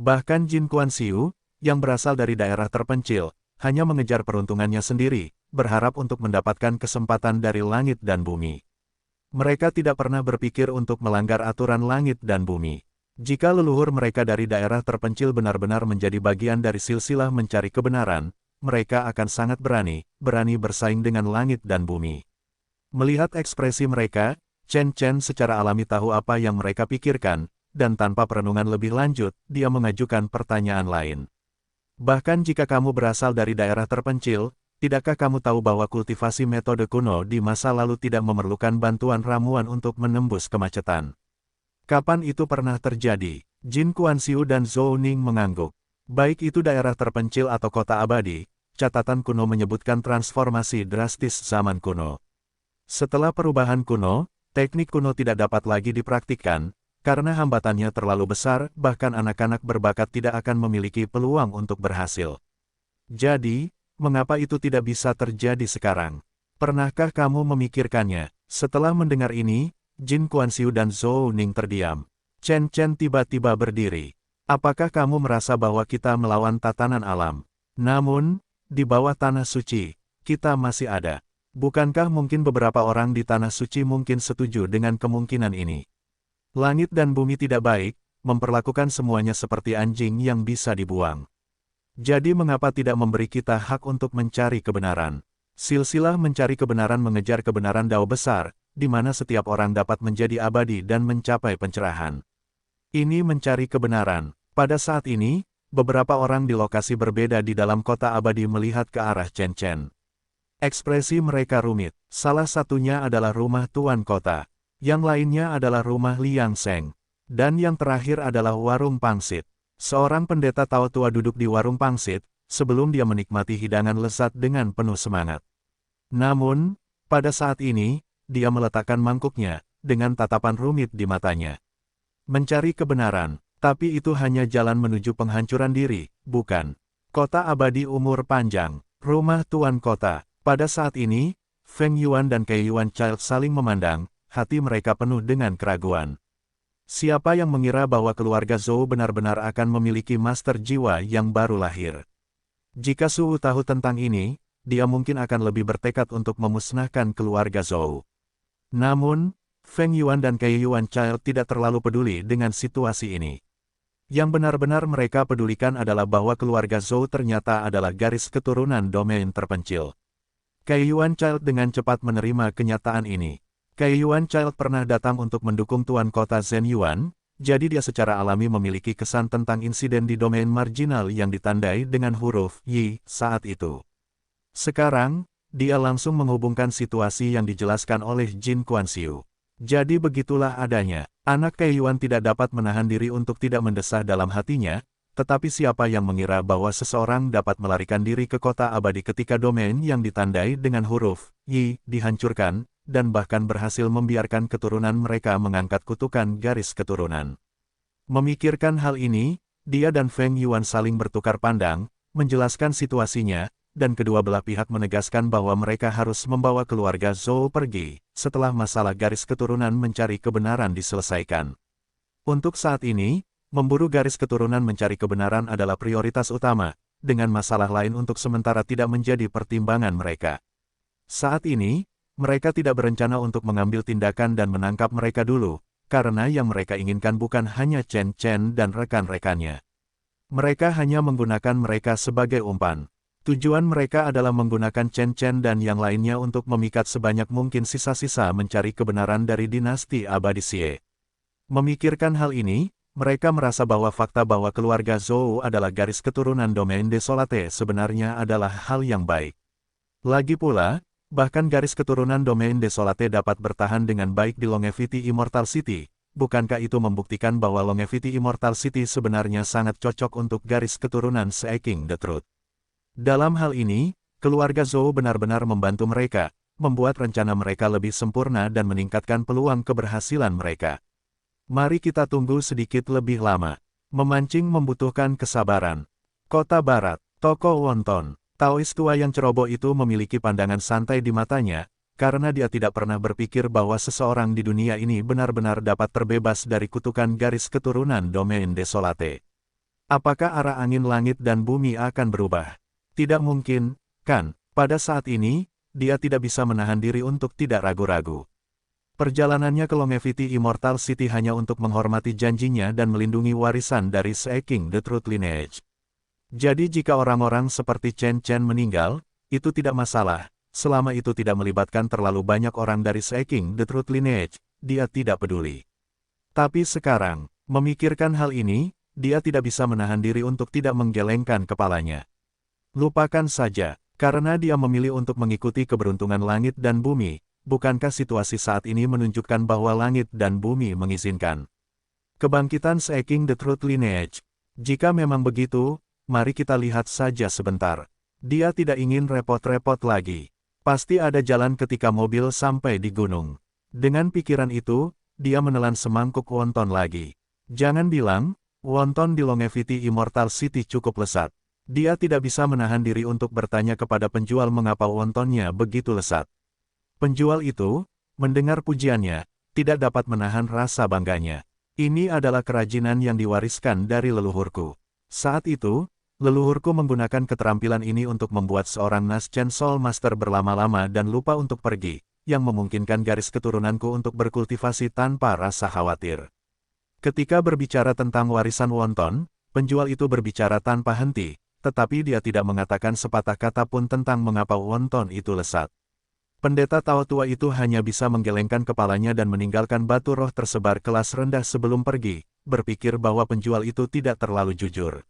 Bahkan Jin Kuan-Siu, yang berasal dari daerah terpencil, hanya mengejar peruntungannya sendiri, berharap untuk mendapatkan kesempatan dari langit dan bumi. Mereka tidak pernah berpikir untuk melanggar aturan langit dan bumi. Jika leluhur mereka dari daerah terpencil benar-benar menjadi bagian dari silsilah mencari kebenaran, mereka akan sangat berani bersaing dengan langit dan bumi. Melihat ekspresi mereka, Chen Chen secara alami tahu apa yang mereka pikirkan, dan tanpa perenungan lebih lanjut, dia mengajukan pertanyaan lain. Bahkan jika kamu berasal dari daerah terpencil, tidakkah kamu tahu bahwa kultivasi metode kuno di masa lalu tidak memerlukan bantuan ramuan untuk menembus kemacetan? Kapan itu pernah terjadi? Jin Kuanxiu dan Zhou Ning mengangguk. Baik itu daerah terpencil atau kota abadi, catatan kuno menyebutkan transformasi drastis zaman kuno. Setelah perubahan kuno, teknik kuno tidak dapat lagi dipraktikkan, karena hambatannya terlalu besar, bahkan anak-anak berbakat tidak akan memiliki peluang untuk berhasil. Jadi, mengapa itu tidak bisa terjadi sekarang? Pernahkah kamu memikirkannya? Setelah mendengar ini, Jin Kuanxiu dan Zhou Ning terdiam. Chen Chen tiba-tiba berdiri. Apakah kamu merasa bahwa kita melawan tatanan alam? Namun, di bawah tanah suci, kita masih ada. Bukankah mungkin beberapa orang di tanah suci mungkin setuju dengan kemungkinan ini? Langit dan bumi tidak baik, memperlakukan semuanya seperti anjing yang bisa dibuang. Jadi mengapa tidak memberi kita hak untuk mencari kebenaran? Silsilah mencari kebenaran mengejar kebenaran Dao besar, di mana setiap orang dapat menjadi abadi dan mencapai pencerahan. Ini mencari kebenaran. Pada saat ini, beberapa orang di lokasi berbeda di dalam kota abadi melihat ke arah Chen Chen. Ekspresi mereka rumit. Salah satunya adalah rumah tuan kota. Yang lainnya adalah rumah Liang Seng. Dan yang terakhir adalah warung pangsit. Seorang pendeta Tao tua duduk di warung pangsit, sebelum dia menikmati hidangan lezat dengan penuh semangat. Namun, pada saat ini, dia meletakkan mangkuknya, dengan tatapan rumit di matanya. Mencari kebenaran, tapi itu hanya jalan menuju penghancuran diri, bukan? Kota abadi umur panjang, rumah tuan kota. Pada saat ini, Feng Yuan dan Kai Yuan Child saling memandang, hati mereka penuh dengan keraguan. Siapa yang mengira bahwa keluarga Zhou benar-benar akan memiliki master jiwa yang baru lahir? Jika Su tahu tentang ini, dia mungkin akan lebih bertekad untuk memusnahkan keluarga Zhou. Namun, Feng Yuan dan Kai Yuan Child tidak terlalu peduli dengan situasi ini. Yang benar-benar mereka pedulikan adalah bahwa keluarga Zhou ternyata adalah garis keturunan domain terpencil. Kai Yuan Child dengan cepat menerima kenyataan ini. Kai Yuan Child pernah datang untuk mendukung tuan kota Zhen Yuan, jadi dia secara alami memiliki kesan tentang insiden di domain marginal yang ditandai dengan huruf Y saat itu. Sekarang, dia langsung menghubungkan situasi yang dijelaskan oleh Jin Kuanxiu. Jadi begitulah adanya. Anak Kai Yuan tidak dapat menahan diri untuk tidak mendesah dalam hatinya, tetapi siapa yang mengira bahwa seseorang dapat melarikan diri ke kota abadi ketika domain yang ditandai dengan huruf Y dihancurkan, dan bahkan berhasil membiarkan keturunan mereka mengangkat kutukan garis keturunan. Memikirkan hal ini, dia dan Feng Yuan saling bertukar pandang, menjelaskan situasinya, dan kedua belah pihak menegaskan bahwa mereka harus membawa keluarga Zhou pergi, setelah masalah garis keturunan mencari kebenaran diselesaikan. Untuk saat ini, memburu garis keturunan mencari kebenaran adalah prioritas utama, dengan masalah lain untuk sementara tidak menjadi pertimbangan mereka. Saat ini, mereka tidak berencana untuk mengambil tindakan dan menangkap mereka dulu, karena yang mereka inginkan bukan hanya Chen Chen dan rekan-rekannya. Mereka hanya menggunakan mereka sebagai umpan. Tujuan mereka adalah menggunakan Chen Chen dan yang lainnya untuk memikat sebanyak mungkin sisa-sisa mencari kebenaran dari dinasti abadi Xie. Memikirkan hal ini, mereka merasa bahwa fakta bahwa keluarga Zhou adalah garis keturunan domain Desolate sebenarnya adalah hal yang baik. Lagi pula, bahkan garis keturunan domain Desolate dapat bertahan dengan baik di Longevity Immortal City. Bukankah itu membuktikan bahwa Longevity Immortal City sebenarnya sangat cocok untuk garis keturunan Seeking the Truth? Dalam hal ini, keluarga Zhou benar-benar membantu mereka, membuat rencana mereka lebih sempurna dan meningkatkan peluang keberhasilan mereka. Mari kita tunggu sedikit lebih lama. Memancing membutuhkan kesabaran. Kota Barat, toko wonton. Taois tua yang ceroboh itu memiliki pandangan santai di matanya, karena dia tidak pernah berpikir bahwa seseorang di dunia ini benar-benar dapat terbebas dari kutukan garis keturunan domain Desolate. Apakah arah angin langit dan bumi akan berubah? Tidak mungkin, kan? Pada saat ini, dia tidak bisa menahan diri untuk tidak ragu-ragu. Perjalanannya ke Longevity Immortal City hanya untuk menghormati janjinya dan melindungi warisan dari Seeking the Truth Lineage. Jadi jika orang-orang seperti Chen Chen meninggal, itu tidak masalah, selama itu tidak melibatkan terlalu banyak orang dari Seeking the Truth Lineage, dia tidak peduli. Tapi sekarang, memikirkan hal ini, dia tidak bisa menahan diri untuk tidak menggelengkan kepalanya. Lupakan saja, karena dia memilih untuk mengikuti keberuntungan langit dan bumi. Bukankah situasi saat ini menunjukkan bahwa langit dan bumi mengizinkan kebangkitan Seeking the Truth Lineage? Jika memang begitu, mari kita lihat saja sebentar. Dia tidak ingin repot-repot lagi. Pasti ada jalan ketika mobil sampai di gunung. Dengan pikiran itu, dia menelan semangkuk wonton lagi. Jangan bilang, wonton di Longevity Immortal City cukup lesat. Dia tidak bisa menahan diri untuk bertanya kepada penjual mengapa wontonnya begitu lesat. Penjual itu, mendengar pujiannya, tidak dapat menahan rasa bangganya. Ini adalah kerajinan yang diwariskan dari leluhurku. Saat itu, leluhurku menggunakan keterampilan ini untuk membuat seorang Naschen Soul Master berlama-lama dan lupa untuk pergi, yang memungkinkan garis keturunanku untuk berkultivasi tanpa rasa khawatir. Ketika berbicara tentang warisan wonton, penjual itu berbicara tanpa henti, tetapi dia tidak mengatakan sepatah kata pun tentang mengapa wonton itu lesat. Pendeta Tao tua itu hanya bisa menggelengkan kepalanya dan meninggalkan batu roh tersebar kelas rendah sebelum pergi, berpikir bahwa penjual itu tidak terlalu jujur.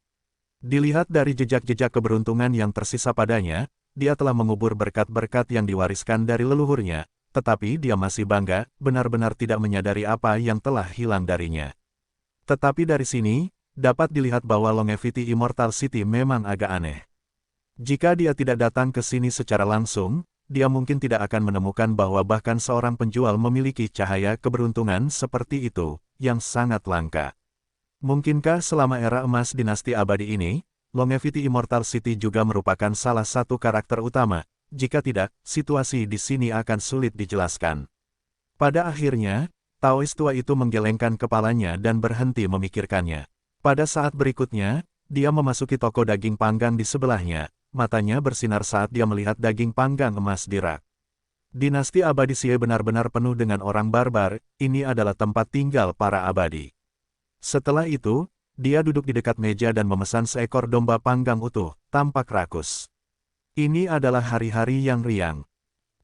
Dilihat dari jejak-jejak keberuntungan yang tersisa padanya, dia telah mengubur berkat-berkat yang diwariskan dari leluhurnya, tetapi dia masih bangga, benar-benar tidak menyadari apa yang telah hilang darinya. Tetapi dari sini, dapat dilihat bahwa Longevity Immortal City memang agak aneh. Jika dia tidak datang ke sini secara langsung, dia mungkin tidak akan menemukan bahwa bahkan seorang penjual memiliki cahaya keberuntungan seperti itu, yang sangat langka. Mungkinkah selama era emas dinasti abadi ini, Longevity Immortal City juga merupakan salah satu karakter utama? Jika tidak, situasi di sini akan sulit dijelaskan. Pada akhirnya, Taois tua itu menggelengkan kepalanya dan berhenti memikirkannya. Pada saat berikutnya, dia memasuki toko daging panggang di sebelahnya. Matanya bersinar saat dia melihat daging panggang emas di rak. Dinasti abadi Xie benar-benar penuh dengan orang barbar, ini adalah tempat tinggal para abadi. Setelah itu, dia duduk di dekat meja dan memesan seekor domba panggang utuh, tampak rakus. Ini adalah hari-hari yang riang.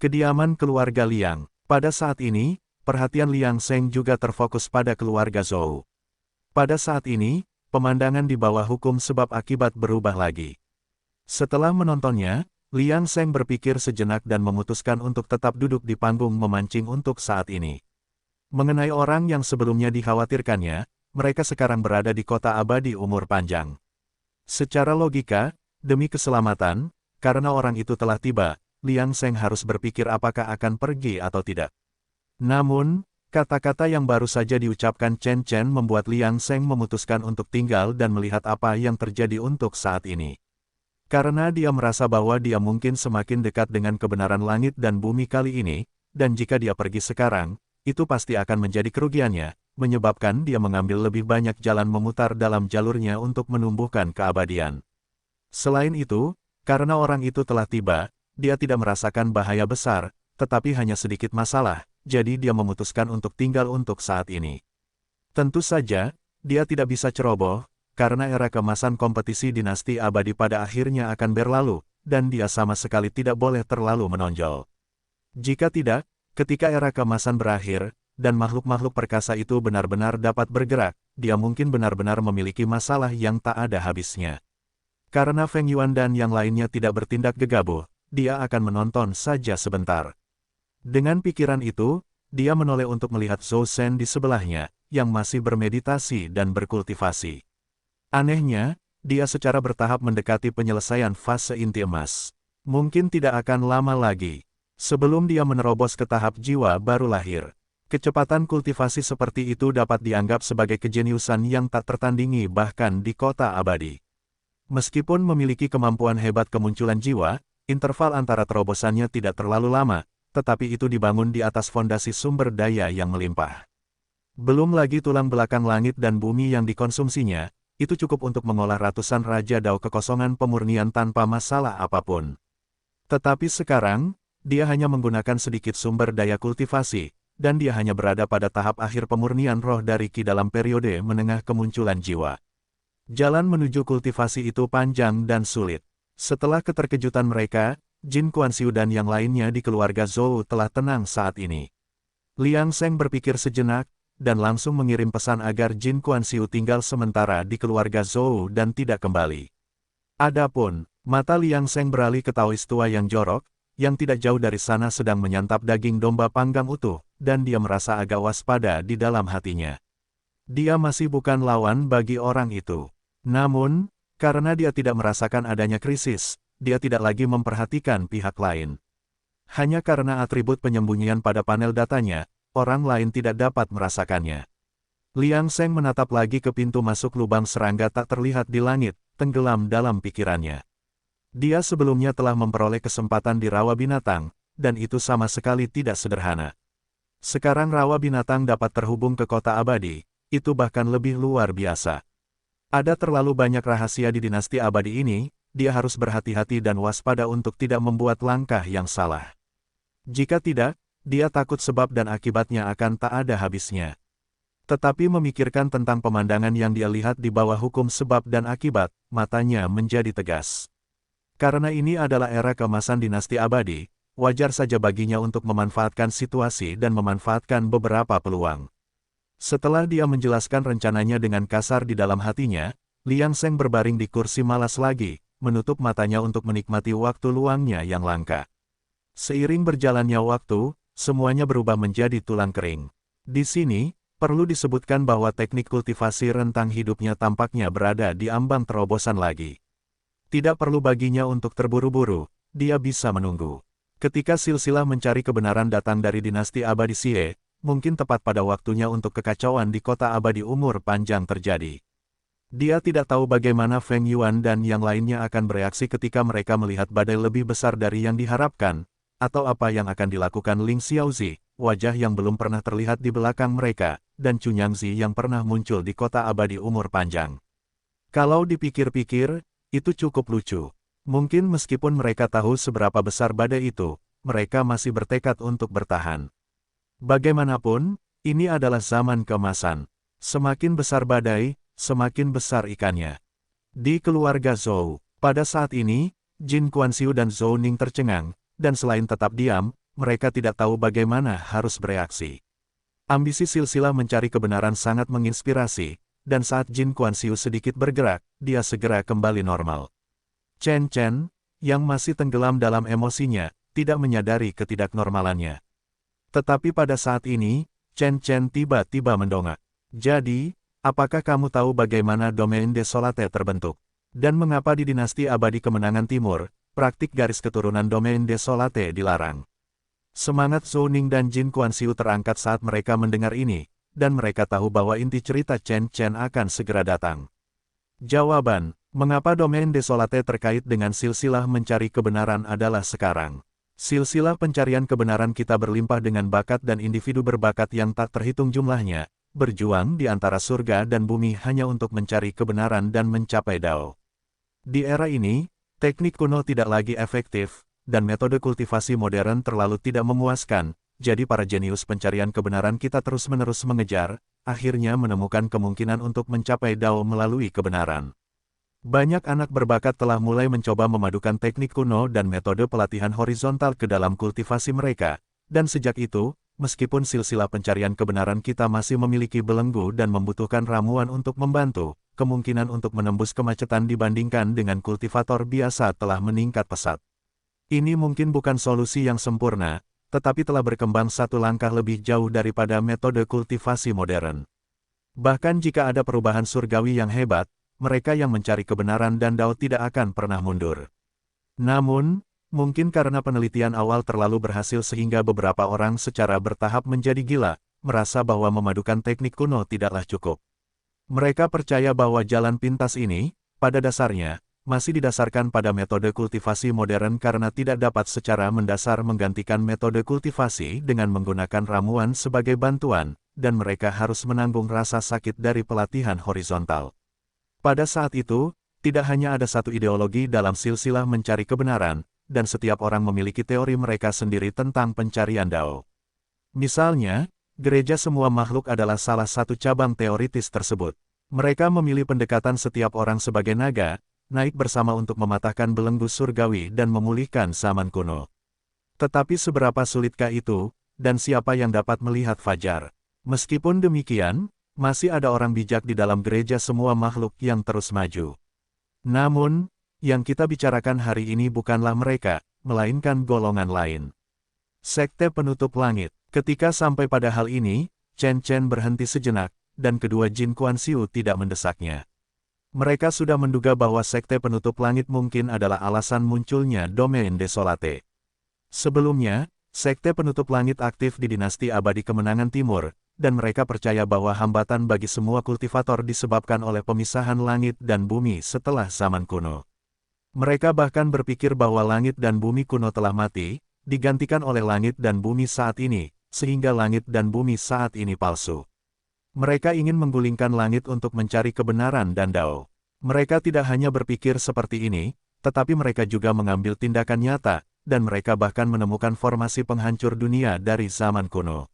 Kediaman keluarga Liang. Pada saat ini, perhatian Liang Sheng juga terfokus pada keluarga Zhou. Pada saat ini, pemandangan di bawah hukum sebab akibat berubah lagi. Setelah menontonnya, Liang Sheng berpikir sejenak dan memutuskan untuk tetap duduk di panggung memancing untuk saat ini. Mengenai orang yang sebelumnya dikhawatirkannya, mereka sekarang berada di kota abadi umur panjang. Secara logika, demi keselamatan, karena orang itu telah tiba, Liang Sheng harus berpikir apakah akan pergi atau tidak. Namun, kata-kata yang baru saja diucapkan Chen Chen membuat Liang Sheng memutuskan untuk tinggal dan melihat apa yang terjadi untuk saat ini. Karena dia merasa bahwa dia mungkin semakin dekat dengan kebenaran langit dan bumi kali ini, dan jika dia pergi sekarang, itu pasti akan menjadi kerugiannya, menyebabkan dia mengambil lebih banyak jalan memutar dalam jalurnya untuk menumbuhkan keabadian. Selain itu, karena orang itu telah tiba, dia tidak merasakan bahaya besar, tetapi hanya sedikit masalah, jadi dia memutuskan untuk tinggal untuk saat ini. Tentu saja, dia tidak bisa ceroboh, karena era keemasan kompetisi dinasti abadi pada akhirnya akan berlalu, dan dia sama sekali tidak boleh terlalu menonjol. Jika tidak, ketika era keemasan berakhir, dan makhluk-makhluk perkasa itu benar-benar dapat bergerak, dia mungkin benar-benar memiliki masalah yang tak ada habisnya. Karena Feng Yuan dan yang lainnya tidak bertindak gegabah, dia akan menonton saja sebentar. Dengan pikiran itu, dia menoleh untuk melihat Zhou Shen di sebelahnya, yang masih bermeditasi dan berkultivasi. Anehnya, dia secara bertahap mendekati penyelesaian fase inti emas. Mungkin tidak akan lama lagi. Sebelum dia menerobos ke tahap jiwa baru lahir. Kecepatan kultivasi seperti itu dapat dianggap sebagai kejeniusan yang tak tertandingi bahkan di kota abadi. Meskipun memiliki kemampuan hebat kemunculan jiwa, interval antara terobosannya tidak terlalu lama, tetapi itu dibangun di atas fondasi sumber daya yang melimpah. Belum lagi tulang belakang langit dan bumi yang dikonsumsinya, itu cukup untuk mengolah ratusan Raja Dao kekosongan pemurnian tanpa masalah apapun. Tetapi sekarang, dia hanya menggunakan sedikit sumber daya kultivasi, dan dia hanya berada pada tahap akhir pemurnian roh dari Qi dalam periode menengah kemunculan jiwa. Jalan menuju kultivasi itu panjang dan sulit. Setelah keterkejutan mereka, Jin Kuan Xiu dan yang lainnya di keluarga Zhou telah tenang saat ini. Liang Seng berpikir sejenak, dan langsung mengirim pesan agar Jin Kuan-Siu tinggal sementara di keluarga Zhou dan tidak kembali. Adapun, mata Liang Seng beralih ke Taois tua yang jorok, yang tidak jauh dari sana sedang menyantap daging domba panggang utuh, dan dia merasa agak waspada di dalam hatinya. Dia masih bukan lawan bagi orang itu. Namun, karena dia tidak merasakan adanya krisis, dia tidak lagi memperhatikan pihak lain. Hanya karena atribut penyembunyian pada panel datanya, orang lain tidak dapat merasakannya. Liang Seng menatap lagi ke pintu masuk lubang serangga tak terlihat di langit, tenggelam dalam pikirannya. Dia sebelumnya telah memperoleh kesempatan di rawa binatang, dan itu sama sekali tidak sederhana. Sekarang rawa binatang dapat terhubung ke kota abadi, itu bahkan lebih luar biasa. Ada terlalu banyak rahasia di dinasti abadi ini, dia harus berhati-hati dan waspada untuk tidak membuat langkah yang salah. Jika tidak, dia takut sebab dan akibatnya akan tak ada habisnya. Tetapi memikirkan tentang pemandangan yang dia lihat di bawah hukum sebab dan akibat, matanya menjadi tegas. Karena ini adalah era keemasan dinasti abadi, wajar saja baginya untuk memanfaatkan situasi dan memanfaatkan beberapa peluang. Setelah dia menjelaskan rencananya dengan kasar di dalam hatinya, Liang Seng berbaring di kursi malas lagi, menutup matanya untuk menikmati waktu luangnya yang langka. Seiring berjalannya waktu, semuanya berubah menjadi tulang kering. Di sini, perlu disebutkan bahwa teknik kultivasi rentang hidupnya tampaknya berada di ambang terobosan lagi. Tidak perlu baginya untuk terburu-buru, dia bisa menunggu. Ketika silsilah mencari kebenaran datang dari dinasti abadi Xie, mungkin tepat pada waktunya untuk kekacauan di kota abadi umur panjang terjadi. Dia tidak tahu bagaimana Feng Yuan dan yang lainnya akan bereaksi ketika mereka melihat badai lebih besar dari yang diharapkan, atau apa yang akan dilakukan Ling Xiaozi, wajah yang belum pernah terlihat di belakang mereka, dan Chu Nyangzi yang pernah muncul di kota abadi umur panjang. Kalau dipikir-pikir, itu cukup lucu. Mungkin meskipun mereka tahu seberapa besar badai itu, mereka masih bertekad untuk bertahan. Bagaimanapun, ini adalah zaman keemasan. Semakin besar badai, semakin besar ikannya. Di keluarga Zhou, pada saat ini, Jin Kuan-Siu dan Zhou Ning tercengang, dan selain tetap diam, mereka tidak tahu bagaimana harus bereaksi. Ambisi silsilah mencari kebenaran sangat menginspirasi, dan saat Jin Kuan-Siu sedikit bergerak, dia segera kembali normal. Chen Chen, yang masih tenggelam dalam emosinya, tidak menyadari ketidaknormalannya. Tetapi pada saat ini, Chen Chen tiba-tiba mendongak. Jadi, apakah kamu tahu bagaimana domain desolate terbentuk? Dan mengapa di dinasti abadi kemenangan timur, praktik garis keturunan domain desolate dilarang? Semangat Zhou Ning dan Jin Kuan-Siu terangkat saat mereka mendengar ini, dan mereka tahu bahwa inti cerita Chen Chen akan segera datang. Jawaban, mengapa domain desolate terkait dengan silsilah mencari kebenaran adalah sekarang. Silsilah pencarian kebenaran kita berlimpah dengan bakat dan individu berbakat yang tak terhitung jumlahnya, berjuang di antara surga dan bumi hanya untuk mencari kebenaran dan mencapai Dao. Di era ini, teknik kuno tidak lagi efektif, dan metode kultivasi modern terlalu tidak memuaskan, jadi para jenius pencarian kebenaran kita terus-menerus mengejar, akhirnya menemukan kemungkinan untuk mencapai Dao melalui kebenaran. Banyak anak berbakat telah mulai mencoba memadukan teknik kuno dan metode pelatihan horizontal ke dalam kultivasi mereka, dan sejak itu, meskipun silsilah pencarian kebenaran kita masih memiliki belenggu dan membutuhkan ramuan untuk membantu, kemungkinan untuk menembus kemacetan dibandingkan dengan kultivator biasa telah meningkat pesat. Ini mungkin bukan solusi yang sempurna, tetapi telah berkembang satu langkah lebih jauh daripada metode kultivasi modern. Bahkan jika ada perubahan surgawi yang hebat, mereka yang mencari kebenaran dan Dao tidak akan pernah mundur. Namun, mungkin karena penelitian awal terlalu berhasil sehingga beberapa orang secara bertahap menjadi gila, merasa bahwa memadukan teknik kuno tidaklah cukup. Mereka percaya bahwa jalan pintas ini, pada dasarnya, masih didasarkan pada metode kultivasi modern karena tidak dapat secara mendasar menggantikan metode kultivasi dengan menggunakan ramuan sebagai bantuan, dan mereka harus menanggung rasa sakit dari pelatihan horizontal. Pada saat itu, tidak hanya ada satu ideologi dalam silsilah mencari kebenaran, dan setiap orang memiliki teori mereka sendiri tentang pencarian Dao. Misalnya, gereja semua makhluk adalah salah satu cabang teoritis tersebut. Mereka memilih pendekatan setiap orang sebagai naga, naik bersama untuk mematahkan belenggu surgawi dan memulihkan zaman kuno. Tetapi seberapa sulitkah itu, dan siapa yang dapat melihat fajar. Meskipun demikian, masih ada orang bijak di dalam gereja semua makhluk yang terus maju. Namun, yang kita bicarakan hari ini bukanlah mereka, melainkan golongan lain. Sekte penutup langit. Ketika sampai pada hal ini, Chen Chen berhenti sejenak, dan kedua Jin Kuan Xiu tidak mendesaknya. Mereka sudah menduga bahwa sekte penutup langit mungkin adalah alasan munculnya Domain Desolate. Sebelumnya, sekte penutup langit aktif di dinasti abadi kemenangan timur, dan mereka percaya bahwa hambatan bagi semua kultivator disebabkan oleh pemisahan langit dan bumi setelah zaman kuno. Mereka bahkan berpikir bahwa langit dan bumi kuno telah mati, digantikan oleh langit dan bumi saat ini, sehingga langit dan bumi saat ini palsu. Mereka ingin menggulingkan langit untuk mencari kebenaran dan Dao. Mereka tidak hanya berpikir seperti ini, tetapi mereka juga mengambil tindakan nyata, dan mereka bahkan menemukan formasi penghancur dunia dari zaman kuno.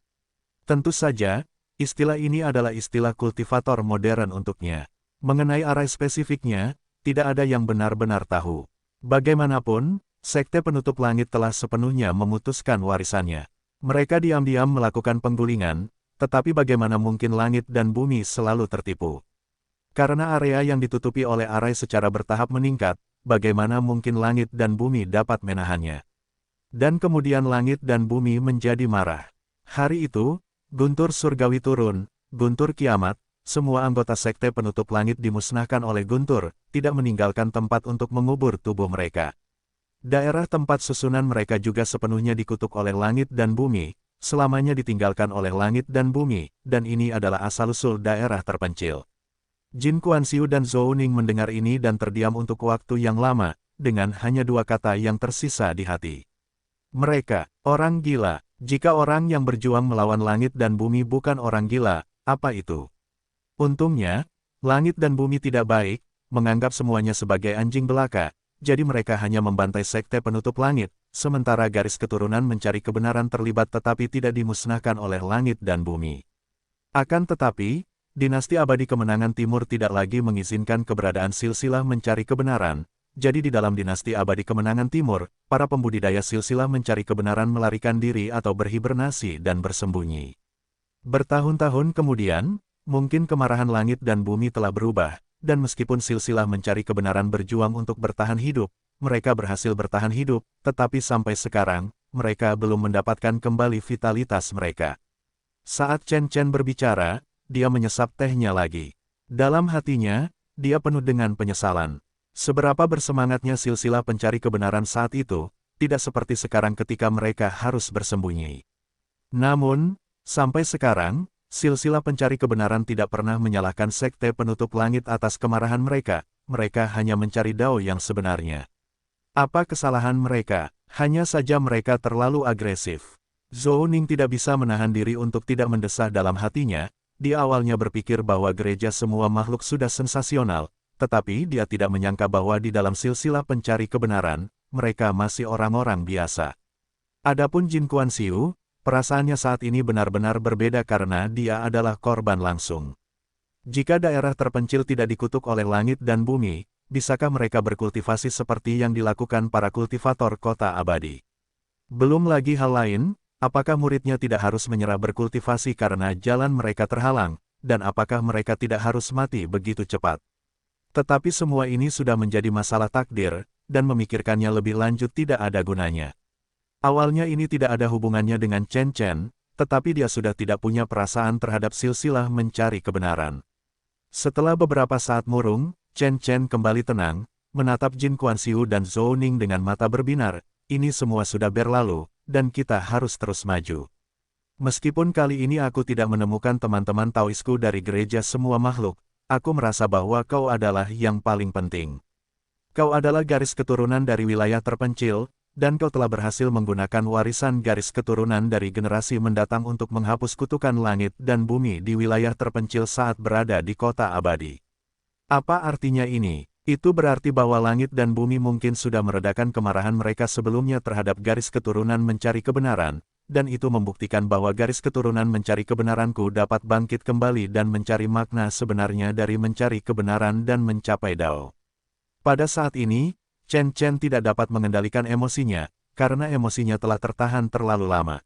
Tentu saja, istilah ini adalah istilah kultivator modern untuknya. Mengenai arah spesifiknya, tidak ada yang benar-benar tahu. Bagaimanapun, sekte penutup langit telah sepenuhnya memutuskan warisannya. Mereka diam-diam melakukan penggulingan, tetapi bagaimana mungkin langit dan bumi selalu tertipu? Karena area yang ditutupi oleh arai secara bertahap meningkat, bagaimana mungkin langit dan bumi dapat menahannya? Dan kemudian langit dan bumi menjadi marah. Hari itu, guntur surgawi turun, guntur kiamat, semua anggota sekte penutup langit dimusnahkan oleh guntur, tidak meninggalkan tempat untuk mengubur tubuh mereka. Daerah tempat susunan mereka juga sepenuhnya dikutuk oleh langit dan bumi, selamanya ditinggalkan oleh langit dan bumi, dan ini adalah asal-usul daerah terpencil. Jin Kuan Xiu dan Zhou Ning mendengar ini dan terdiam untuk waktu yang lama, dengan hanya dua kata yang tersisa di hati. Mereka, orang gila. Jika orang yang berjuang melawan langit dan bumi bukan orang gila, apa itu? Untungnya, langit dan bumi tidak baik, menganggap semuanya sebagai anjing belaka, jadi mereka hanya membantai sekte penutup langit, sementara garis keturunan mencari kebenaran terlibat tetapi tidak dimusnahkan oleh langit dan bumi. Akan tetapi, dinasti abadi kemenangan timur tidak lagi mengizinkan keberadaan silsilah mencari kebenaran, jadi di dalam dinasti abadi kemenangan timur, para pembudidaya silsilah mencari kebenaran melarikan diri atau berhibernasi dan bersembunyi. Bertahun-tahun kemudian, mungkin kemarahan langit dan bumi telah berubah, dan meskipun silsilah mencari kebenaran berjuang untuk bertahan hidup, mereka berhasil bertahan hidup, tetapi sampai sekarang, mereka belum mendapatkan kembali vitalitas mereka. Saat Chen Chen berbicara, dia menyesap tehnya lagi. Dalam hatinya, dia penuh dengan penyesalan. Seberapa bersemangatnya silsilah pencari kebenaran saat itu, tidak seperti sekarang ketika mereka harus bersembunyi. Namun, sampai sekarang, silsilah pencari kebenaran tidak pernah menyalahkan sekte penutup langit atas kemarahan mereka, mereka hanya mencari Dao yang sebenarnya. Apa kesalahan mereka? Hanya saja mereka terlalu agresif. Zhou Ning tidak bisa menahan diri untuk tidak mendesah dalam hatinya, dia awalnya berpikir bahwa gereja semua makhluk sudah sensasional, tetapi dia tidak menyangka bahwa di dalam silsilah pencari kebenaran, mereka masih orang-orang biasa. Adapun Jin Kuan Xiu, perasaannya saat ini benar-benar berbeda karena dia adalah korban langsung. Jika daerah terpencil tidak dikutuk oleh langit dan bumi, bisakah mereka berkultivasi seperti yang dilakukan para kultivator kota abadi? Belum lagi hal lain, apakah muridnya tidak harus menyerah berkultivasi karena jalan mereka terhalang, dan apakah mereka tidak harus mati begitu cepat? Tetapi semua ini sudah menjadi masalah takdir, dan memikirkannya lebih lanjut tidak ada gunanya. Awalnya ini tidak ada hubungannya dengan Chen Chen, tetapi dia sudah tidak punya perasaan terhadap silsilah mencari kebenaran. Setelah beberapa saat murung, Chen Chen kembali tenang, menatap Jin Kuan Xiu dan Zhou Ning dengan mata berbinar, ini semua sudah berlalu, dan kita harus terus maju. Meskipun kali ini aku tidak menemukan teman-teman Taoisku dari gereja semua makhluk, aku merasa bahwa kau adalah yang paling penting. Kau adalah garis keturunan dari wilayah terpencil, dan kau telah berhasil menggunakan warisan garis keturunan dari generasi mendatang untuk menghapus kutukan langit dan bumi di wilayah terpencil saat berada di kota abadi. Apa artinya ini? Itu berarti bahwa langit dan bumi mungkin sudah meredakan kemarahan mereka sebelumnya terhadap garis keturunan mencari kebenaran, dan itu membuktikan bahwa garis keturunan mencari kebenaranku dapat bangkit kembali dan mencari makna sebenarnya dari mencari kebenaran dan mencapai Dao. Pada saat ini, Chen Chen tidak dapat mengendalikan emosinya, karena emosinya telah tertahan terlalu lama.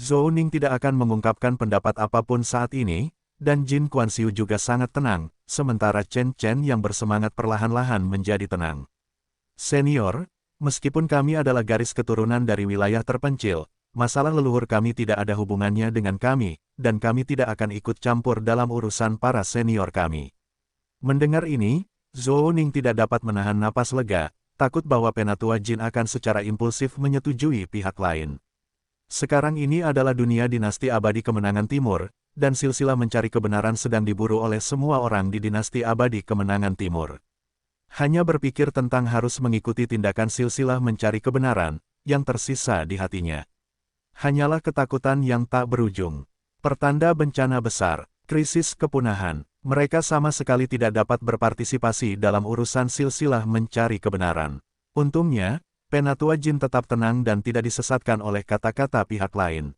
Zhou Ning tidak akan mengungkapkan pendapat apapun saat ini, dan Jin Kuan-Siu juga sangat tenang, sementara Chen Chen yang bersemangat perlahan-lahan menjadi tenang. Senior, meskipun kami adalah garis keturunan dari wilayah terpencil, masalah leluhur kami tidak ada hubungannya dengan kami, dan kami tidak akan ikut campur dalam urusan para senior kami. Mendengar ini, Zhou Ning tidak dapat menahan napas lega, takut bahwa Penatua Jin akan secara impulsif menyetujui pihak lain. Sekarang ini adalah dunia dinasti abadi kemenangan timur, dan silsilah mencari kebenaran sedang diburu oleh semua orang di dinasti abadi kemenangan timur. Hanya berpikir tentang harus mengikuti tindakan silsilah mencari kebenaran, yang tersisa di hatinya. Hanyalah ketakutan yang tak berujung. Pertanda bencana besar, krisis kepunahan, mereka sama sekali tidak dapat berpartisipasi dalam urusan silsilah mencari kebenaran. Untungnya, Penatua Jin tetap tenang dan tidak disesatkan oleh kata-kata pihak lain.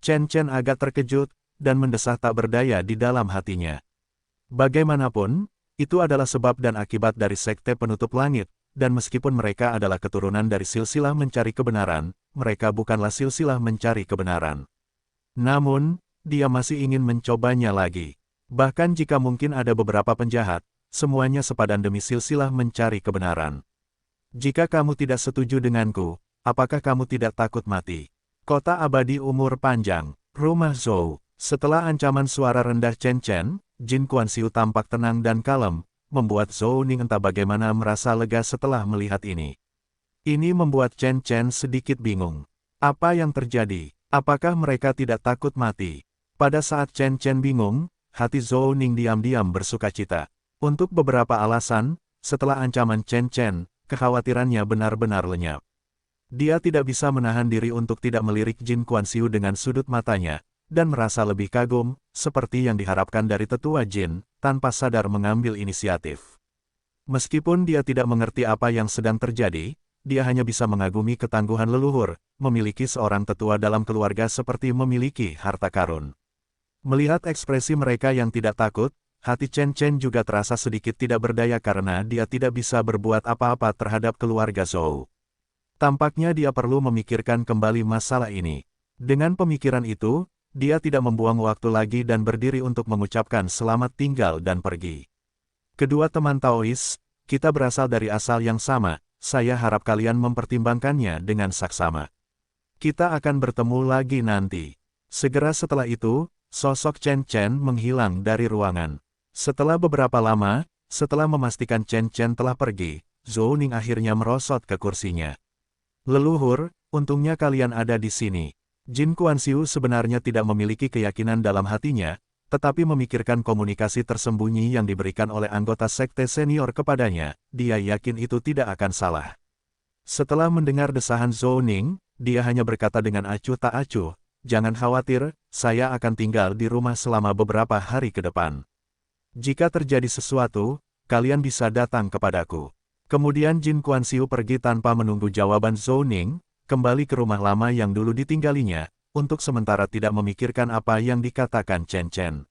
Chen Chen agak terkejut, dan mendesah tak berdaya di dalam hatinya. Bagaimanapun, itu adalah sebab dan akibat dari sekte penutup langit, dan meskipun mereka adalah keturunan dari silsilah mencari kebenaran, mereka bukanlah silsilah mencari kebenaran. Namun, dia masih ingin mencobanya lagi. Bahkan jika mungkin ada beberapa penjahat, semuanya sepadan demi silsilah mencari kebenaran. Jika kamu tidak setuju denganku, apakah kamu tidak takut mati? Kota abadi umur panjang, rumah Zhou. Setelah ancaman suara rendah Chen Chen, Jin Kuan-Siu tampak tenang dan kalem, membuat Zhou Ning entah bagaimana merasa lega setelah melihat ini. Ini membuat Chen Chen sedikit bingung. Apa yang terjadi? Apakah mereka tidak takut mati? Pada saat Chen Chen bingung, hati Zhou Ning diam-diam bersukacita. Untuk beberapa alasan, setelah ancaman Chen Chen, kekhawatirannya benar-benar lenyap. Dia tidak bisa menahan diri untuk tidak melirik Jin Kuan-Siu dengan sudut matanya, dan merasa lebih kagum, seperti yang diharapkan dari tetua Jin, tanpa sadar mengambil inisiatif. Meskipun dia tidak mengerti apa yang sedang terjadi, dia hanya bisa mengagumi ketangguhan leluhur, memiliki seorang tetua dalam keluarga seperti memiliki harta karun. Melihat ekspresi mereka yang tidak takut, hati Chen Chen juga terasa sedikit tidak berdaya karena dia tidak bisa berbuat apa-apa terhadap keluarga Zhou. Tampaknya dia perlu memikirkan kembali masalah ini. Dengan pemikiran itu, dia tidak membuang waktu lagi dan berdiri untuk mengucapkan selamat tinggal dan pergi. Kedua teman Taois, kita berasal dari asal yang sama, saya harap kalian mempertimbangkannya dengan saksama. Kita akan bertemu lagi nanti. Segera setelah itu, sosok Chen Chen menghilang dari ruangan. Setelah beberapa lama, setelah memastikan Chen Chen telah pergi, Zhou Ning akhirnya merosot ke kursinya. Leluhur, untungnya kalian ada di sini. Jin Kuan-Siu sebenarnya tidak memiliki keyakinan dalam hatinya, tetapi memikirkan komunikasi tersembunyi yang diberikan oleh anggota sekte senior kepadanya, dia yakin itu tidak akan salah. Setelah mendengar desahan Zhou Ning, dia hanya berkata dengan acuh tak acuh, jangan khawatir, saya akan tinggal di rumah selama beberapa hari ke depan. Jika terjadi sesuatu, kalian bisa datang kepadaku. Kemudian Jin Kuan-Siu pergi tanpa menunggu jawaban Zhou Ning, kembali ke rumah lama yang dulu ditinggalinya, untuk sementara tidak memikirkan apa yang dikatakan Chen Chen.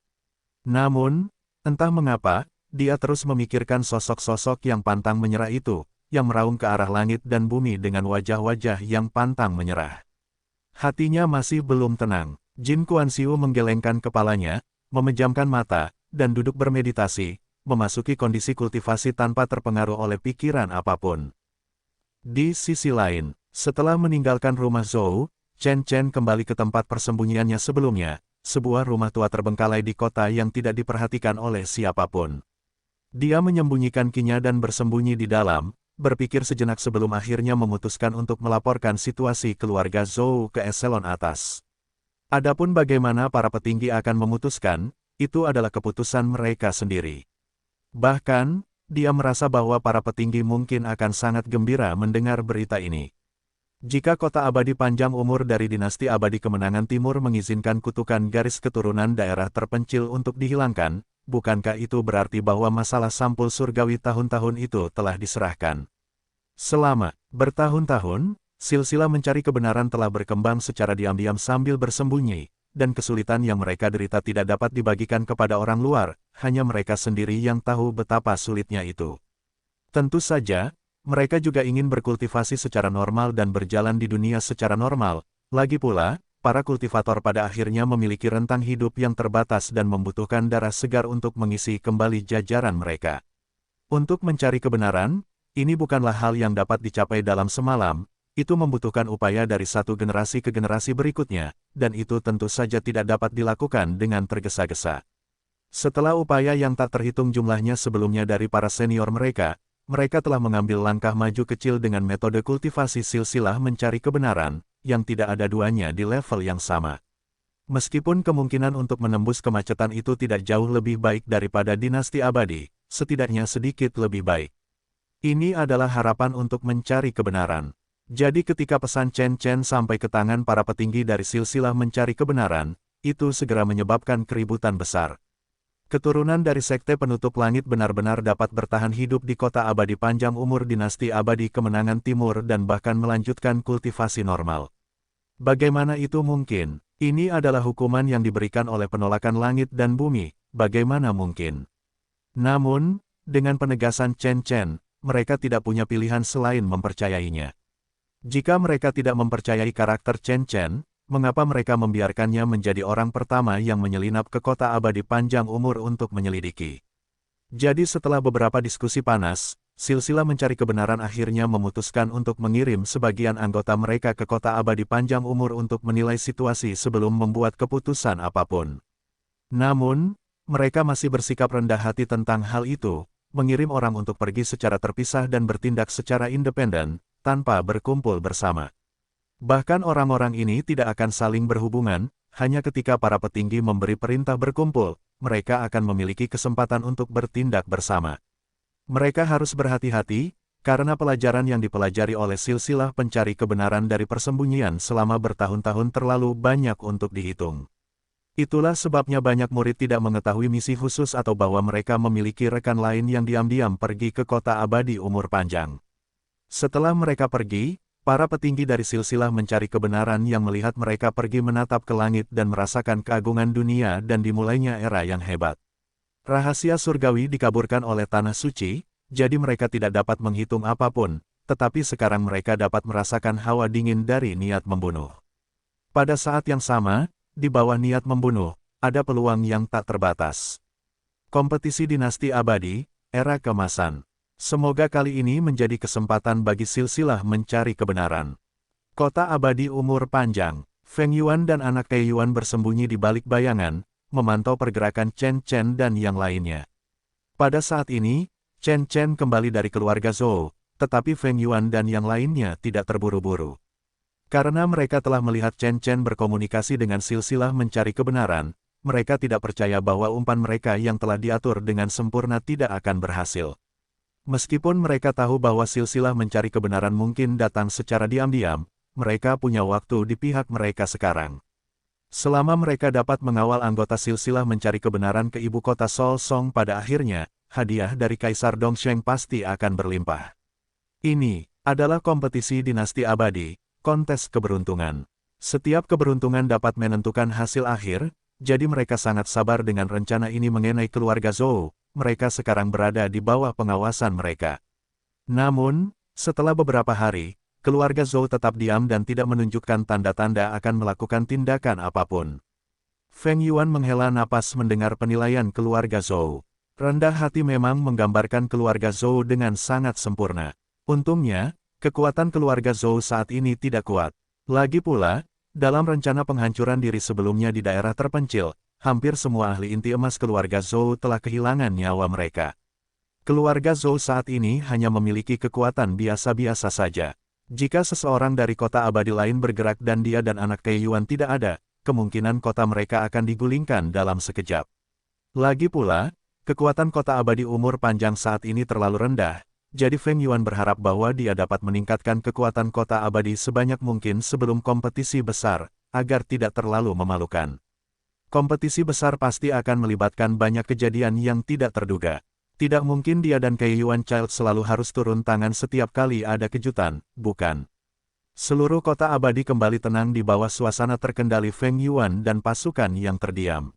Namun, entah mengapa, dia terus memikirkan sosok-sosok yang pantang menyerah itu, yang meraung ke arah langit dan bumi dengan wajah-wajah yang pantang menyerah. Hatinya masih belum tenang. Jin Kuan-Siu menggelengkan kepalanya, memejamkan mata, dan duduk bermeditasi, memasuki kondisi kultivasi tanpa terpengaruh oleh pikiran apapun. Di sisi lain, setelah meninggalkan rumah Zhou, Chen Chen kembali ke tempat persembunyiannya sebelumnya, sebuah rumah tua terbengkalai di kota yang tidak diperhatikan oleh siapapun. Dia menyembunyikan kinya dan bersembunyi di dalam, berpikir sejenak sebelum akhirnya memutuskan untuk melaporkan situasi keluarga Zhou ke eselon atas. Adapun bagaimana para petinggi akan memutuskan, itu adalah keputusan mereka sendiri. Bahkan, dia merasa bahwa para petinggi mungkin akan sangat gembira mendengar berita ini. Jika kota abadi panjang umur dari dinasti abadi kemenangan timur mengizinkan kutukan garis keturunan daerah terpencil untuk dihilangkan, bukankah itu berarti bahwa masalah sampul surgawi tahun-tahun itu telah diserahkan? Selama bertahun-tahun, silsilah mencari kebenaran telah berkembang secara diam-diam sambil bersembunyi, dan kesulitan yang mereka derita tidak dapat dibagikan kepada orang luar, hanya mereka sendiri yang tahu betapa sulitnya itu. Tentu saja, mereka juga ingin berkultivasi secara normal dan berjalan di dunia secara normal. Lagi pula, para kultivator pada akhirnya memiliki rentang hidup yang terbatas dan membutuhkan darah segar untuk mengisi kembali jajaran mereka. Untuk mencari kebenaran, ini bukanlah hal yang dapat dicapai dalam semalam, itu membutuhkan upaya dari satu generasi ke generasi berikutnya, dan itu tentu saja tidak dapat dilakukan dengan tergesa-gesa. Setelah upaya yang tak terhitung jumlahnya sebelumnya dari para senior mereka, mereka telah mengambil langkah maju kecil dengan metode kultivasi silsilah mencari kebenaran, yang tidak ada duanya di level yang sama. Meskipun kemungkinan untuk menembus kemacetan itu tidak jauh lebih baik daripada dinasti abadi, setidaknya sedikit lebih baik. Ini adalah harapan untuk mencari kebenaran. Jadi ketika pesan Chen Chen sampai ke tangan para petinggi dari silsilah mencari kebenaran, itu segera menyebabkan keributan besar. Keturunan dari Sekte Penutup Langit benar-benar dapat bertahan hidup di kota abadi panjang umur dinasti abadi Kemenangan Timur dan bahkan melanjutkan kultivasi normal. Bagaimana itu mungkin? Ini adalah hukuman yang diberikan oleh penolakan langit dan bumi, bagaimana mungkin? Namun, dengan penegasan Chen Chen, mereka tidak punya pilihan selain mempercayainya. Jika mereka tidak mempercayai karakter Chen Chen, mengapa mereka membiarkannya menjadi orang pertama yang menyelinap ke kota abadi panjang umur untuk menyelidiki? Jadi setelah beberapa diskusi panas, silsilah mencari kebenaran akhirnya memutuskan untuk mengirim sebagian anggota mereka ke kota abadi panjang umur untuk menilai situasi sebelum membuat keputusan apapun. Namun, mereka masih bersikap rendah hati tentang hal itu, mengirim orang untuk pergi secara terpisah dan bertindak secara independen, tanpa berkumpul bersama. Bahkan orang-orang ini tidak akan saling berhubungan, hanya ketika para petinggi memberi perintah berkumpul, mereka akan memiliki kesempatan untuk bertindak bersama. Mereka harus berhati-hati, karena pelajaran yang dipelajari oleh silsilah pencari kebenaran dari persembunyian selama bertahun-tahun terlalu banyak untuk dihitung. Itulah sebabnya banyak murid tidak mengetahui misi khusus atau bahwa mereka memiliki rekan lain yang diam-diam pergi ke kota abadi umur panjang. Setelah mereka pergi, para petinggi dari silsilah mencari kebenaran yang melihat mereka pergi menatap ke langit dan merasakan keagungan dunia dan dimulainya era yang hebat. Rahasia surgawi dikaburkan oleh tanah suci, jadi mereka tidak dapat menghitung apapun, tetapi sekarang mereka dapat merasakan hawa dingin dari niat membunuh. Pada saat yang sama, di bawah niat membunuh, ada peluang yang tak terbatas. Kompetisi dinasti abadi, era keemasan. Semoga kali ini menjadi kesempatan bagi silsilah mencari kebenaran. Kota abadi umur panjang, Feng Yuan dan anak Teh Yuan bersembunyi di balik bayangan, memantau pergerakan Chen Chen dan yang lainnya. Pada saat ini, Chen Chen kembali dari keluarga Zhou, tetapi Feng Yuan dan yang lainnya tidak terburu-buru. Karena mereka telah melihat Chen Chen berkomunikasi dengan silsilah mencari kebenaran, mereka tidak percaya bahwa umpan mereka yang telah diatur dengan sempurna tidak akan berhasil. Meskipun mereka tahu bahwa silsilah mencari kebenaran mungkin datang secara diam-diam, mereka punya waktu di pihak mereka sekarang. Selama mereka dapat mengawal anggota silsilah mencari kebenaran ke ibu kota Sol Song pada akhirnya, hadiah dari Kaisar Dongsheng pasti akan berlimpah. Ini adalah kompetisi dinasti abadi, kontes keberuntungan. Setiap keberuntungan dapat menentukan hasil akhir, jadi mereka sangat sabar dengan rencana ini mengenai keluarga Zhou. Mereka sekarang berada di bawah pengawasan mereka. Namun, setelah beberapa hari, keluarga Zhou tetap diam dan tidak menunjukkan tanda-tanda akan melakukan tindakan apapun. Feng Yuan menghela napas mendengar penilaian keluarga Zhou. Rendah hati memang menggambarkan keluarga Zhou dengan sangat sempurna. Untungnya, kekuatan keluarga Zhou saat ini tidak kuat. Lagi pula, dalam rencana penghancuran diri sebelumnya di daerah terpencil, hampir semua ahli inti emas keluarga Zhou telah kehilangan nyawa mereka. Keluarga Zhou saat ini hanya memiliki kekuatan biasa-biasa saja. Jika seseorang dari kota abadi lain bergerak dan dia dan anak Teh Yuan tidak ada, kemungkinan kota mereka akan digulingkan dalam sekejap. Lagi pula, kekuatan kota abadi umur panjang saat ini terlalu rendah, jadi Feng Yuan berharap bahwa dia dapat meningkatkan kekuatan kota abadi sebanyak mungkin sebelum kompetisi besar, agar tidak terlalu memalukan. Kompetisi besar pasti akan melibatkan banyak kejadian yang tidak terduga. Tidak mungkin dia dan Kei Yuan Child selalu harus turun tangan setiap kali ada kejutan, bukan? Seluruh kota abadi kembali tenang di bawah suasana terkendali Feng Yuan dan pasukan yang terdiam.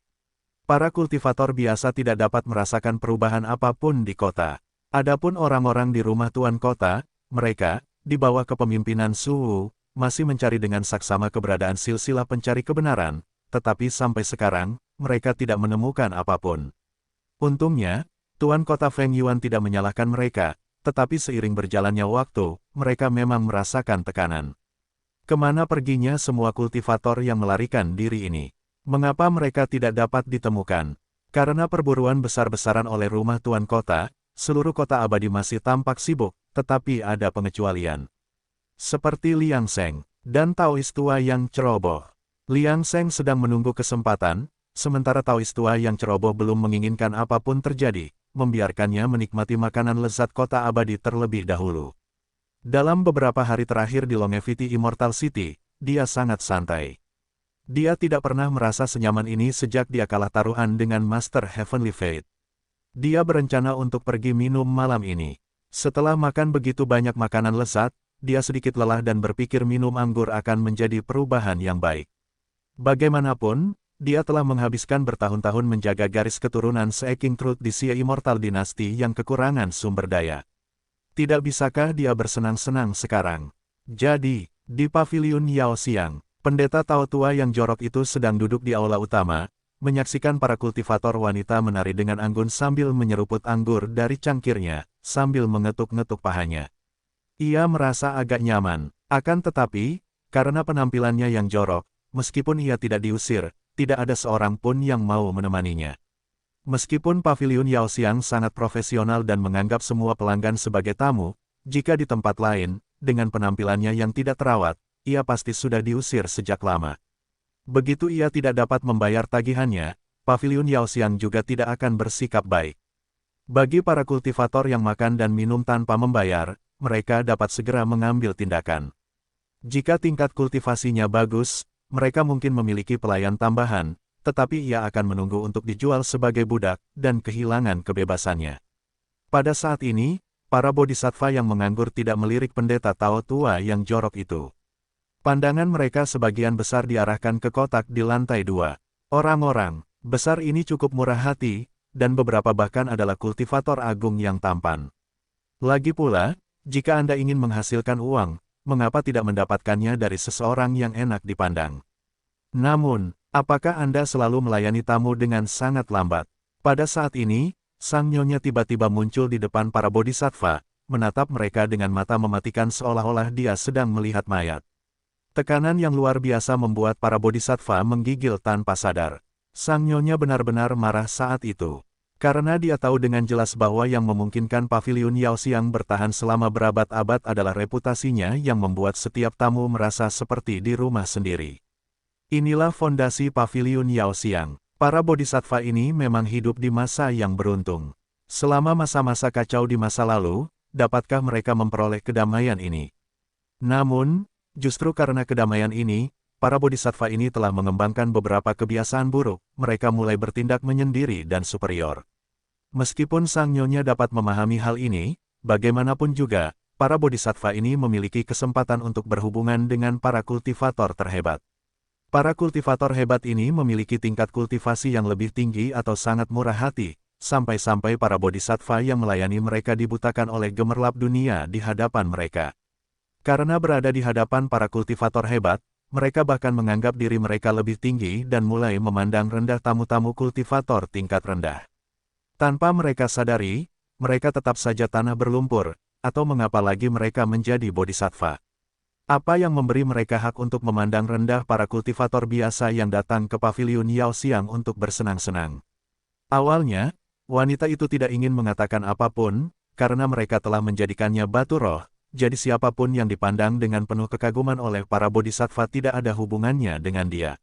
Para kultivator biasa tidak dapat merasakan perubahan apapun di kota. Adapun orang-orang di rumah tuan kota, mereka, di bawah kepemimpinan Su Wu, masih mencari dengan saksama keberadaan silsilah pencari kebenaran, tetapi sampai sekarang, mereka tidak menemukan apapun. Untungnya, Tuan Kota Feng Yuan tidak menyalahkan mereka, tetapi seiring berjalannya waktu, mereka memang merasakan tekanan. Kemana perginya semua kultivator yang melarikan diri ini? Mengapa mereka tidak dapat ditemukan? Karena perburuan besar-besaran oleh rumah Tuan Kota, seluruh kota abadi masih tampak sibuk, tetapi ada pengecualian. Seperti Liang Seng dan Taois tua yang ceroboh. Liang Seng sedang menunggu kesempatan, sementara Taois tua yang ceroboh belum menginginkan apapun terjadi, membiarkannya menikmati makanan lezat kota abadi terlebih dahulu. Dalam beberapa hari terakhir di Longevity Immortal City, dia sangat santai. Dia tidak pernah merasa senyaman ini sejak dia kalah taruhan dengan Master Heavenly Fate. Dia berencana untuk pergi minum malam ini. Setelah makan begitu banyak makanan lezat, dia sedikit lelah dan berpikir minum anggur akan menjadi perubahan yang baik. Bagaimanapun, dia telah menghabiskan bertahun-tahun menjaga garis keturunan Seeking Truth di Xia Immortal Dynasty yang kekurangan sumber daya. Tidak bisakah dia bersenang-senang sekarang? Jadi, di Paviliun Yao Xiang, pendeta Tao tua yang jorok itu sedang duduk di aula utama, menyaksikan para kultivator wanita menari dengan anggun sambil menyeruput anggur dari cangkirnya, sambil mengetuk-ngetuk pahanya. Ia merasa agak nyaman, akan tetapi, karena penampilannya yang jorok, meskipun ia tidak diusir, tidak ada seorang pun yang mau menemaninya. Meskipun Paviliun Yao Xiang sangat profesional dan menganggap semua pelanggan sebagai tamu, jika di tempat lain, dengan penampilannya yang tidak terawat, ia pasti sudah diusir sejak lama. Begitu ia tidak dapat membayar tagihannya, Paviliun Yao Xiang juga tidak akan bersikap baik. Bagi para kultivator yang makan dan minum tanpa membayar, mereka dapat segera mengambil tindakan. Jika tingkat kultivasinya bagus, mereka mungkin memiliki pelayan tambahan, tetapi ia akan menunggu untuk dijual sebagai budak dan kehilangan kebebasannya. Pada saat ini, para bodhisattva yang menganggur tidak melirik pendeta Tao tua yang jorok itu. Pandangan mereka sebagian besar diarahkan ke kotak di lantai 2. Orang-orang besar ini cukup murah hati, dan beberapa bahkan adalah kultivator agung yang tampan. Lagi pula, jika Anda ingin menghasilkan uang, mengapa tidak mendapatkannya dari seseorang yang enak dipandang? Namun, apakah Anda selalu melayani tamu dengan sangat lambat? Pada saat ini, sang nyonya tiba-tiba muncul di depan para bodhisattva, menatap mereka dengan mata mematikan seolah-olah dia sedang melihat mayat. Tekanan yang luar biasa membuat para bodhisattva menggigil tanpa sadar. Sang nyonya benar-benar marah saat itu. Karena dia tahu dengan jelas bahwa yang memungkinkan Paviliun Yao Xiang bertahan selama berabad-abad adalah reputasinya yang membuat setiap tamu merasa seperti di rumah sendiri. Inilah fondasi Paviliun Yao Xiang. Para bodhisattva ini memang hidup di masa yang beruntung. Selama masa-masa kacau di masa lalu, dapatkah mereka memperoleh kedamaian ini? Namun, justru karena kedamaian ini, para bodhisattva ini telah mengembangkan beberapa kebiasaan buruk, mereka mulai bertindak menyendiri dan superior. Meskipun sang nyonya dapat memahami hal ini, bagaimanapun juga, para bodhisattva ini memiliki kesempatan untuk berhubungan dengan para kultivator terhebat. Para kultivator hebat ini memiliki tingkat kultivasi yang lebih tinggi atau sangat murah hati, sampai-sampai para bodhisattva yang melayani mereka dibutakan oleh gemerlap dunia di hadapan mereka. Karena berada di hadapan para kultivator hebat, mereka bahkan menganggap diri mereka lebih tinggi dan mulai memandang rendah tamu-tamu kultivator tingkat rendah. Tanpa mereka sadari, mereka tetap saja tanah berlumpur, atau mengapa lagi mereka menjadi bodhisattva. Apa yang memberi mereka hak untuk memandang rendah para kultivator biasa yang datang ke Paviliun Yao Xiang untuk bersenang-senang? Awalnya, wanita itu tidak ingin mengatakan apapun, karena mereka telah menjadikannya batu roh. Jadi siapapun yang dipandang dengan penuh kekaguman oleh para bodhisattva tidak ada hubungannya dengan dia.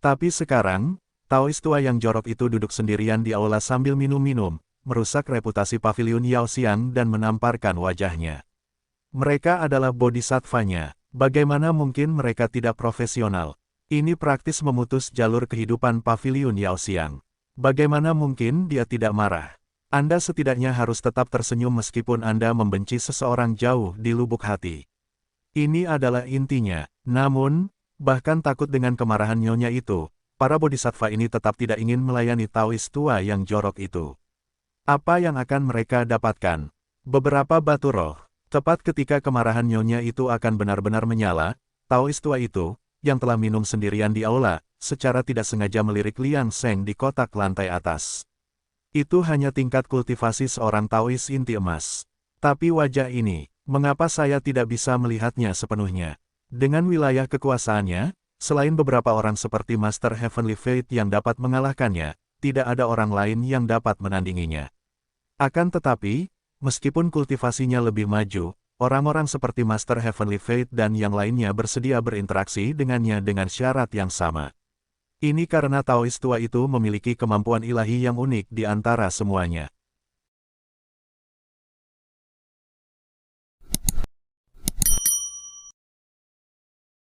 Tapi sekarang, Taois tua yang jorok itu duduk sendirian di aula sambil minum-minum, merusak reputasi Paviliun Yao Xiang dan menamparkan wajahnya. Mereka adalah bodhisattvanya, bagaimana mungkin mereka tidak profesional? Ini praktis memutus jalur kehidupan Paviliun Yao Xiang. Bagaimana mungkin dia tidak marah? Anda setidaknya harus tetap tersenyum meskipun Anda membenci seseorang jauh di lubuk hati. Ini adalah intinya. Namun, bahkan takut dengan kemarahan nyonya itu, para bodhisattva ini tetap tidak ingin melayani Taois tua yang jorok itu. Apa yang akan mereka dapatkan? Beberapa batu roh. Tepat ketika kemarahan nyonya itu akan benar-benar menyala, Taois tua itu, yang telah minum sendirian di aula, secara tidak sengaja melirik Liang Seng di kotak lantai atas. Itu hanya tingkat kultivasi seorang Taois inti emas. Tapi wajah ini, mengapa saya tidak bisa melihatnya sepenuhnya? Dengan wilayah kekuasaannya, selain beberapa orang seperti Master Heavenly Fate yang dapat mengalahkannya, tidak ada orang lain yang dapat menandinginya. Akan tetapi, meskipun kultivasinya lebih maju, orang-orang seperti Master Heavenly Fate dan yang lainnya bersedia berinteraksi dengannya dengan syarat yang sama. Ini karena Taois tua itu memiliki kemampuan ilahi yang unik di antara semuanya.